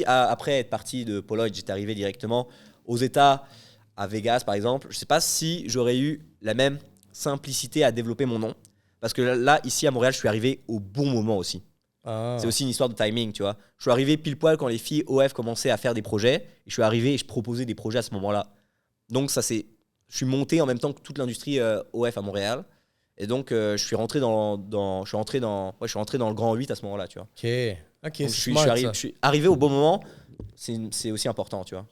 après être parti de Pologne, j'étais arrivé directement aux États, à Vegas par exemple, je ne sais pas si j'aurais eu la même simplicité à développer mon nom. Parce que là, ici à Montréal, je suis arrivé au bon moment aussi. Ah. C'est aussi une histoire de timing, tu vois. Je suis arrivé pile poil quand les filles OF commençaient à faire des projets. Et je suis arrivé et je proposais des projets à ce moment-là. Donc je suis monté en même temps que toute l'industrie OF à Montréal. Et donc je suis rentré dans le grand 8 à ce moment-là, tu vois. Ok, donc, je suis arrivé au bon moment. C'est aussi important, tu vois.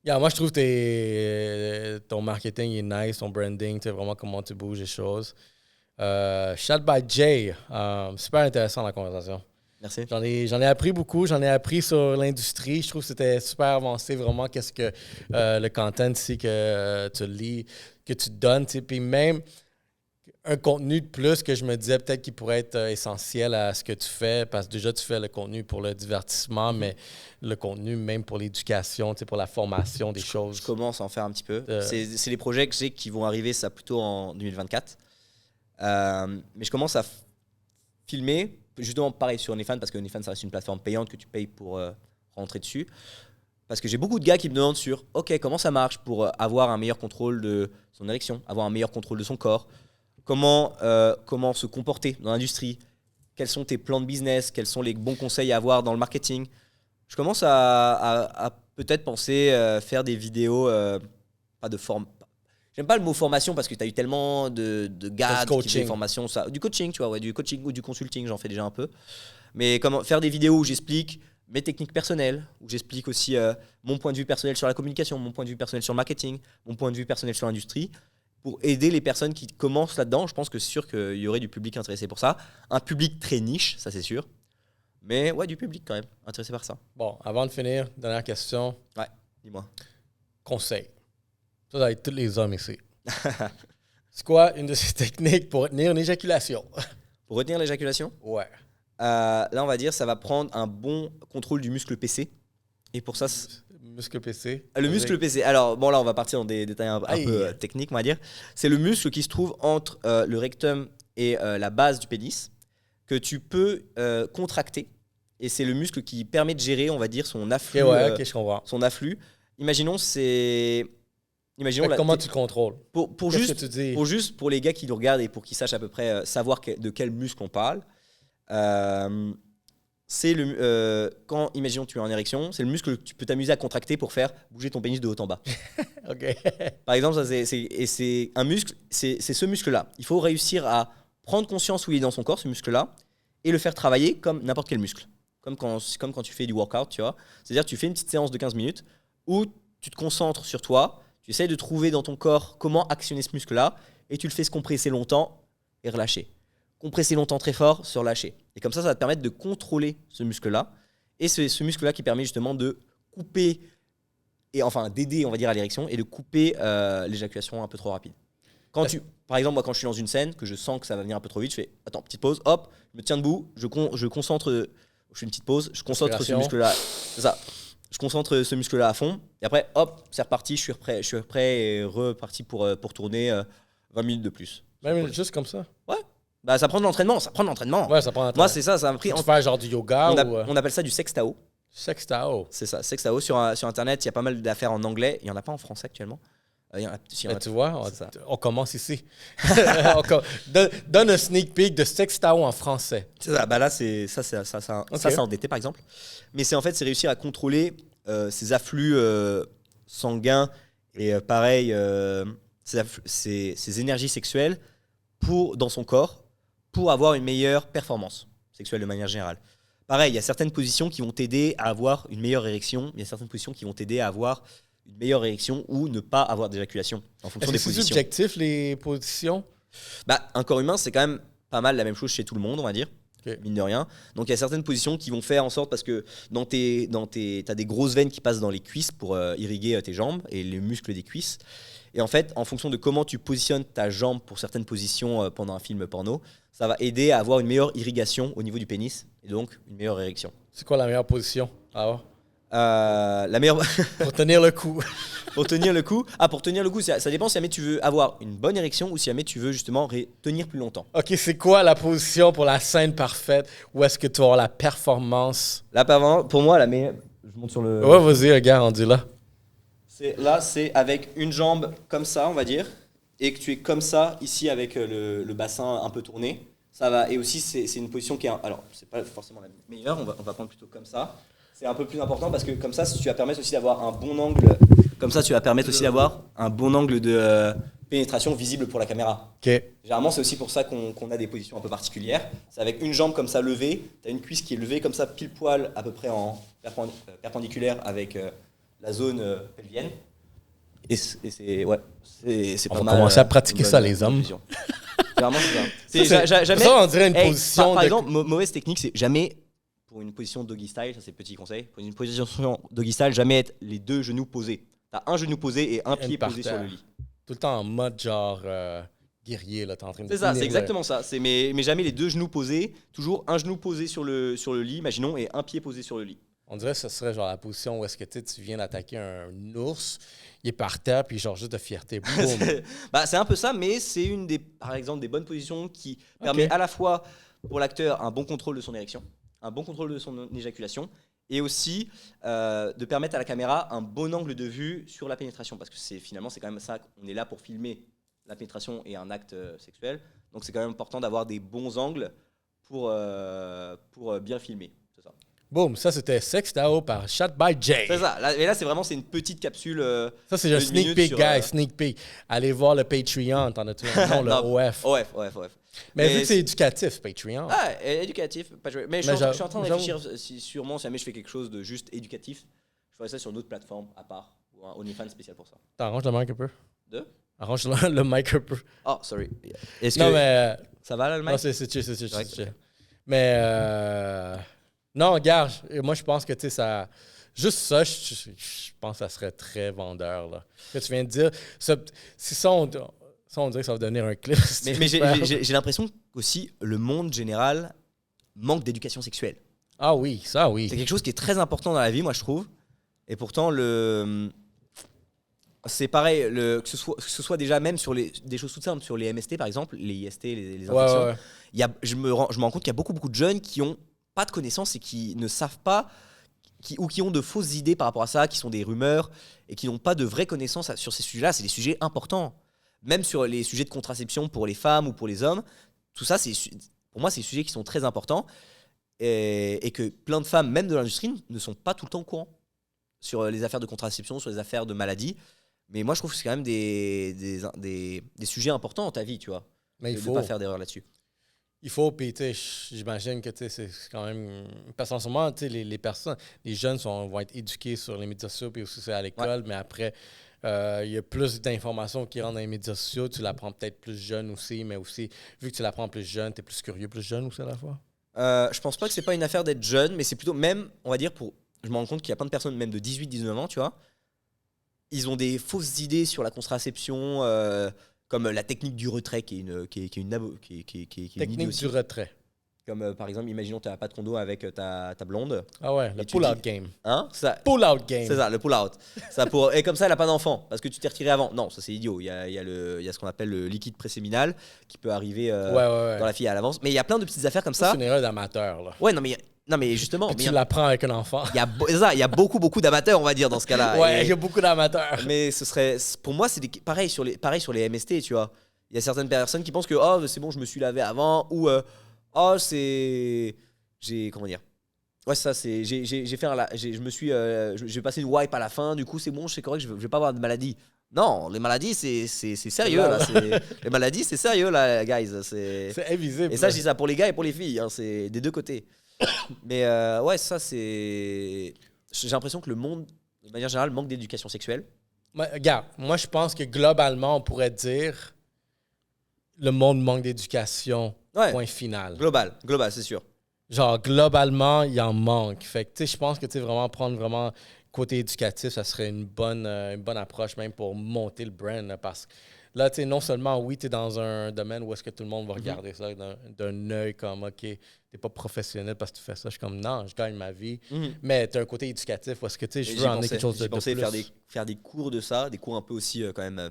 Yeah, moi, je trouve que ton marketing est nice, ton branding, tu sais vraiment comment tu bouges les choses. Shout by Jay. Super intéressant la conversation. Merci. J'en ai appris beaucoup. J'en ai appris sur l'industrie. Je trouve que c'était super avancé, vraiment, qu'est-ce que le content ici que tu lis, que tu donnes. Puis même un contenu de plus que je me disais peut-être qu'il pourrait être essentiel à ce que tu fais, parce que déjà, tu fais le contenu pour le divertissement, mais le contenu même pour l'éducation, pour la formation des choses. Je commence à en faire un petit peu. C'est les projets que j'ai qui vont arriver, ça plutôt en 2024. Mais je commence à filmer, justement pareil sur OnlyFans, parce que OnlyFans ça reste une plateforme payante que tu payes pour rentrer dessus. Parce que j'ai beaucoup de gars qui me demandent sur comment ça marche pour avoir un meilleur contrôle de son érection, avoir un meilleur contrôle de son corps, comment se comporter dans l'industrie, quels sont tes plans de business, quels sont les bons conseils à avoir dans le marketing. Je commence à peut-être penser faire des vidéos, pas de forme. J'aime pas le mot formation parce que tu as eu tellement de gars qui font des formations. Du coaching, tu vois, du coaching ou du consulting, j'en fais déjà un peu. Mais comment faire des vidéos où j'explique mes techniques personnelles, où j'explique aussi mon point de vue personnel sur la communication, mon point de vue personnel sur le marketing, mon point de vue personnel sur l'industrie, pour aider les personnes qui commencent là-dedans. Je pense que c'est sûr qu'il y aurait du public intéressé pour ça. Un public très niche, ça c'est sûr. Mais ouais, du public quand même, intéressé par ça. Bon, avant de finir, dernière question. Ouais, dis-moi. Conseil. Ça doit être tous les hommes ici. C'est quoi une de ces techniques pour retenir une éjaculation? Pour retenir l'éjaculation? Ouais. Là, on va dire ça va prendre un bon contrôle du muscle PC. Et pour ça... Muscle PC? Le muscle PC. Alors, bon, là, on va partir dans des détails un peu techniques, on va dire. C'est le muscle qui se trouve entre le rectum et la base du pénis, que tu peux contracter. Et c'est le muscle qui permet de gérer, on va dire, son afflux. Je comprends. Son afflux. Imaginons comment tu contrôles? Pour les gars qui nous regardent et pour qu'ils sachent à peu près savoir de quel muscle on parle, c'est quand, imaginons tu es en érection, c'est le muscle que tu peux t'amuser à contracter pour faire bouger ton pénis de haut en bas. Ok. Par exemple, c'est un muscle, c'est ce muscle-là. Il faut réussir à prendre conscience où il est dans son corps, ce muscle-là, et le faire travailler comme n'importe quel muscle. Comme quand tu fais du workout, tu vois. C'est-à-dire que tu fais une petite séance de 15 minutes où tu te concentres sur toi, tu essaies de trouver dans ton corps comment actionner ce muscle-là, et tu le fais se compresser longtemps et relâcher. Compresser longtemps très fort, se relâcher. Et comme ça va te permettre de contrôler ce muscle-là Et c'est ce muscle-là qui permet justement de couper, et enfin d'aider, on va dire, à l'érection et de couper l'éjaculation un peu trop rapide. Par exemple, moi, quand je suis dans une scène, que je sens que ça va venir un peu trop vite, je fais attends, petite pause, hop, je me tiens debout, je concentre, je fais une petite pause, je concentre ce muscle-là, c'est ça. Je concentre ce muscle-là à fond, et après, hop, c'est reparti, je suis prêt et reparti pour tourner 20 minutes de plus. Même juste comme ça? Ouais. Bah, ça prend de l'entraînement, Ouais, ça prend de l'entraînement. Moi, c'est ça m'a pris. Tu fais genre du yoga on appelle ça du sextao. Sextao. C'est ça, sextao. Sur Internet, il y a pas mal d'affaires en anglais. Il n'y en a pas en français actuellement. Tu vois, on commence ici. Donne un sneak peek de sextao en français. C'est ça. Bah là, ça endetté par exemple. Mais c'est réussir à contrôler ces afflux sanguins et pareil, ces énergies sexuelles dans son corps pour avoir une meilleure performance sexuelle de manière générale. Pareil, il y a certaines positions qui vont t'aider à avoir une meilleure érection. Il y a certaines positions qui vont t'aider à avoir une meilleure érection ou ne pas avoir d'éjaculation en fonction des positions. C'est subjectif, les positions? Bah, un corps humain, c'est quand même pas mal la même chose chez tout le monde, on va dire. Okay. Mine de rien. Donc il y a certaines positions qui vont faire en sorte, parce que t'as des grosses veines qui passent dans les cuisses pour irriguer tes jambes et les muscles des cuisses. Et en fait, en fonction de comment tu positionnes ta jambe pour certaines positions pendant un film porno, ça va aider à avoir une meilleure irrigation au niveau du pénis et donc une meilleure érection. C'est quoi la meilleure position? La meilleure pour tenir le coup. Pour tenir le coup. Pour tenir le coup, ça dépend si jamais tu veux avoir une bonne érection ou si jamais tu veux justement tenir plus longtemps. Ok, c'est quoi la position pour la scène parfaite? Où est-ce que tu vas avoir la performance? Pour moi, la meilleure. Je monte sur le. Ouais, vas-y, regarde, rendu là. Là, c'est avec une jambe comme ça, on va dire, et que tu es comme ça ici avec le bassin un peu tourné. Ça va. Et aussi, c'est une position qui est. Alors, c'est pas forcément la meilleure. On va prendre plutôt comme ça. C'est un peu plus important parce que comme ça, tu vas permettre aussi d'avoir un bon angle. Comme ça, tu vas permettre aussi d'avoir un bon angle de pénétration visible pour la caméra. Okay. Généralement, c'est aussi pour ça qu'on a des positions un peu particulières. C'est avec une jambe comme ça levée. Tu as une cuisse qui est levée comme ça, pile poil, à peu près en perpendiculaire avec la zone pelvienne. Et c'est pas mal. On va commencer à pratiquer ça, les hommes. Généralement, c'est ça. Jamais. Ça, on dirait une position. Par exemple, mauvaise technique, c'est jamais. Pour une position doggy style, ça c'est petit conseil. Pour une position doggy style, jamais être les deux genoux posés. T'as un genou posé et un pied posé sur le lit. Tout le temps en mode genre guerrier, là, t'es en train de. C'est ça, c'est exactement ça. Mais jamais les deux genoux posés. Toujours un genou posé sur le lit, imaginons, et un pied posé sur le lit. On dirait que ce serait genre la position où est-ce que tu viens d'attaquer un ours, il est par terre, puis genre juste de fierté. C'est un peu ça, mais c'est par exemple, des bonnes positions qui permet à la fois pour l'acteur un bon contrôle de son érection, un bon contrôle de son éjaculation et aussi de permettre à la caméra un bon angle de vue sur la pénétration parce que finalement c'est quand même ça, on est là pour filmer la pénétration et un acte sexuel, donc c'est quand même important d'avoir des bons angles pour bien filmer, c'est ça. Boum, ça c'était Sextao par Shot by Jay. C'est ça, et là c'est une petite capsule. Ça c'est un sneak peek, guys, sneak peek. Allez voir le Patreon, t'en as-tu un? Non, le OF. OF. Mais vu que c'est éducatif, Patreon. Éducatif. Mais je suis en train de réfléchir sûrement si jamais je fais quelque chose de juste éducatif. Je ferais ça sur une autre plateforme à part, ou un OnlyFans spécial pour ça. T'arranges le mic un peu? Arrange le mic un peu. Oh, sorry. Mais ça va là le mic? Non, c'est chill. Mais non, regarde, moi je pense que tu sais ça. Juste ça, je pense que ça serait très vendeur là. Ce que tu viens de dire, si ça on dirait que ça va devenir un clip. Mais j'ai l'impression qu'aussi le monde général manque d'éducation sexuelle. Ah oui, ça oui. C'est quelque chose qui est très important dans la vie, moi je trouve. Et pourtant c'est pareil, que ce soit déjà même sur des choses toutes simples, sur les MST par exemple, les IST, les infections. Ouais. Je me rends compte qu'il y a beaucoup de jeunes qui ont pas de connaissances et qui ne savent pas, ou qui ont de fausses idées par rapport à ça, qui sont des rumeurs et qui n'ont pas de vraies connaissances sur ces sujets-là. C'est des sujets importants. Même sur les sujets de contraception pour les femmes ou pour les hommes, tout ça, pour moi, c'est des sujets qui sont très importants et que plein de femmes, même de l'industrie, ne sont pas tout le temps au courant sur les affaires de contraception, sur les affaires de maladies. Mais moi, je trouve que c'est quand même des sujets importants dans ta vie, tu vois. Mais il faut pas faire d'erreur là-dessus. Il faut, puis j'imagine que c'est quand même. Parce qu'en ce moment, les personnes, les jeunes vont être éduqués sur les médias sociaux, puis aussi c'est à l'école, mais après, il y a plus d'informations qui rentrent dans les médias sociaux. Tu l'apprends peut-être plus jeune aussi, mais aussi, vu que tu l'apprends plus jeune, tu es plus curieux, plus jeune aussi à la fois. Je pense pas que c'est pas une affaire d'être jeune, mais c'est plutôt même, on va dire, je me rends compte qu'il y a plein de personnes, même de 18-19 ans, tu vois, ils ont des fausses idées sur la contraception, comme la technique du retrait, qui est une idée Technique aussi. du retrait. Comme par exemple, imaginons tu n'as pas de condo avec ta blonde. Ah ouais, le Et tu pull-out dis- game. Hein? Pull-out game. C'est ça, le pull-out. Et comme ça, elle n'a pas d'enfant, parce que tu t'es retiré avant. Non, ça c'est idiot. Il y a ce qu'on appelle le liquide préséminal qui peut arriver Ouais. dans la fille à l'avance. Mais il y a plein de petites affaires comme Ça, ça. c'est une erreur d'amateur, là. Ouais, non, mais justement, Puis tu l'apprends avec un enfant. il y a beaucoup d'amateurs, on va dire, dans ce cas-là. Ouais, Et- il y a beaucoup d'amateurs. Mais pour moi, c'est pareil sur les MST, tu vois. Il y a certaines personnes qui pensent que oh, c'est bon, je me suis lavé avant, ou oh, comment dire. Ouais, ça, j'ai fait je vais passer une wipe à la fin, du coup, c'est bon, c'est correct, je vais pas avoir de maladie. Non, les maladies, c'est sérieux, là. Les maladies, c'est sérieux, là, guys. C'est invisible. Et ça, je dis ça pour les gars et pour les filles, hein, c'est des deux côtés. Mais ouais, ça, c'est. J'ai l'impression que le monde, de manière générale, manque d'éducation sexuelle. Regarde, moi, je pense que globalement, on pourrait dire le monde manque d'éducation, Ouais. point final. Global, c'est sûr. Genre, globalement, il en manque. Fait que, tu sais, je pense que, tu sais, vraiment prendre vraiment côté éducatif, ça serait une bonne approche même pour monter le brand. Là, parce que là, tu sais, non seulement, oui, tu es dans un domaine où est-ce que tout le monde va regarder ça d'un œil comme, OK, t'es pas professionnel parce que tu fais ça. Je suis comme, non, je gagne ma vie. Mais tu as un côté éducatif où est-ce que, tu sais, je veux emmener quelque chose de J'ai pensé plus. faire des cours de ça, des cours un peu aussi quand même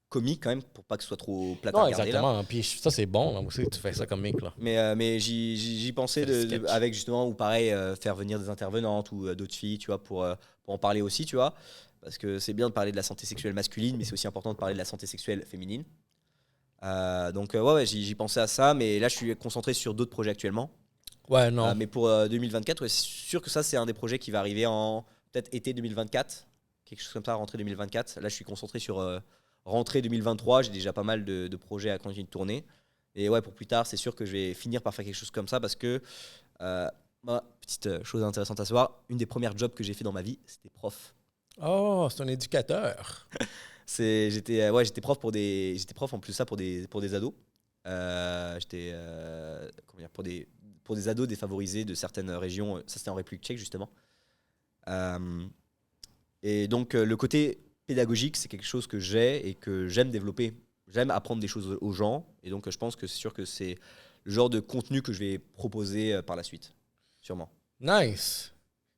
comiques quand même, pour pas que ce soit trop plate à Non, regarder là. exactement. Puis ça, c'est bon. Là, aussi, tu fais ça comique, là. Mais j'y pensais C'est le sketch. avec justement, ou pareil, faire venir des intervenantes ou d'autres filles, tu vois, pour en parler aussi, tu vois. Parce que c'est bien de parler de la santé sexuelle masculine, mais c'est aussi important de parler de la santé sexuelle féminine. Donc ouais, j'y pensais à ça, mais là je suis concentré sur d'autres projets actuellement. Ouais, non. Mais pour 2024, ouais, c'est sûr que ça c'est un des projets qui va arriver en peut-être été 2024, quelque chose comme ça, rentrée 2024. Là je suis concentré sur rentrée 2023, j'ai déjà pas mal de projets à continuer de tourner. Et ouais, pour plus tard, c'est sûr que je vais finir par faire quelque chose comme ça parce que, petite chose intéressante à savoir, une des premières jobs que j'ai fait dans ma vie, c'était prof. Oh, c'est un éducateur. J'étais prof j'étais prof en plus ça pour des ados. Comment dire, pour des ados défavorisés de certaines régions. Ça c'était en République tchèque justement. Et donc le côté pédagogique, c'est quelque chose que j'ai et que j'aime développer. J'aime apprendre des choses aux gens. Et donc je pense que c'est sûr que c'est le genre de contenu que je vais proposer par la suite. Sûrement. Nice.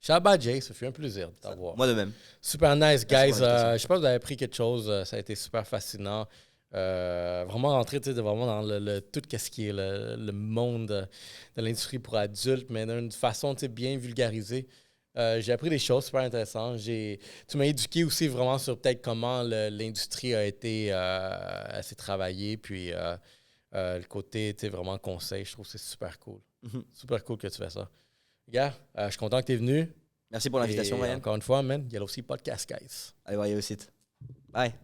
Shabbat Jay, ça fait un plaisir de t'avoir. Moi de même. Super nice, guys. pour l'invitation. Je pense que vous avez appris quelque chose. Ça a été super fascinant. Vraiment rentrer vraiment dans tout ce qui est le monde de l'industrie pour adultes, mais d'une façon bien vulgarisée. J'ai appris des choses super intéressantes. Tu m'as éduqué aussi vraiment sur peut-être comment l'industrie a été assez travaillée, puis le côté vraiment conseil. Je trouve que c'est super cool. Super cool que tu fais ça. Gars, je suis content que tu es venu. Merci pour l'invitation, Et Ryan. encore une fois, man, il y a aussi Podcast Guys. Allez voir le site. Bye.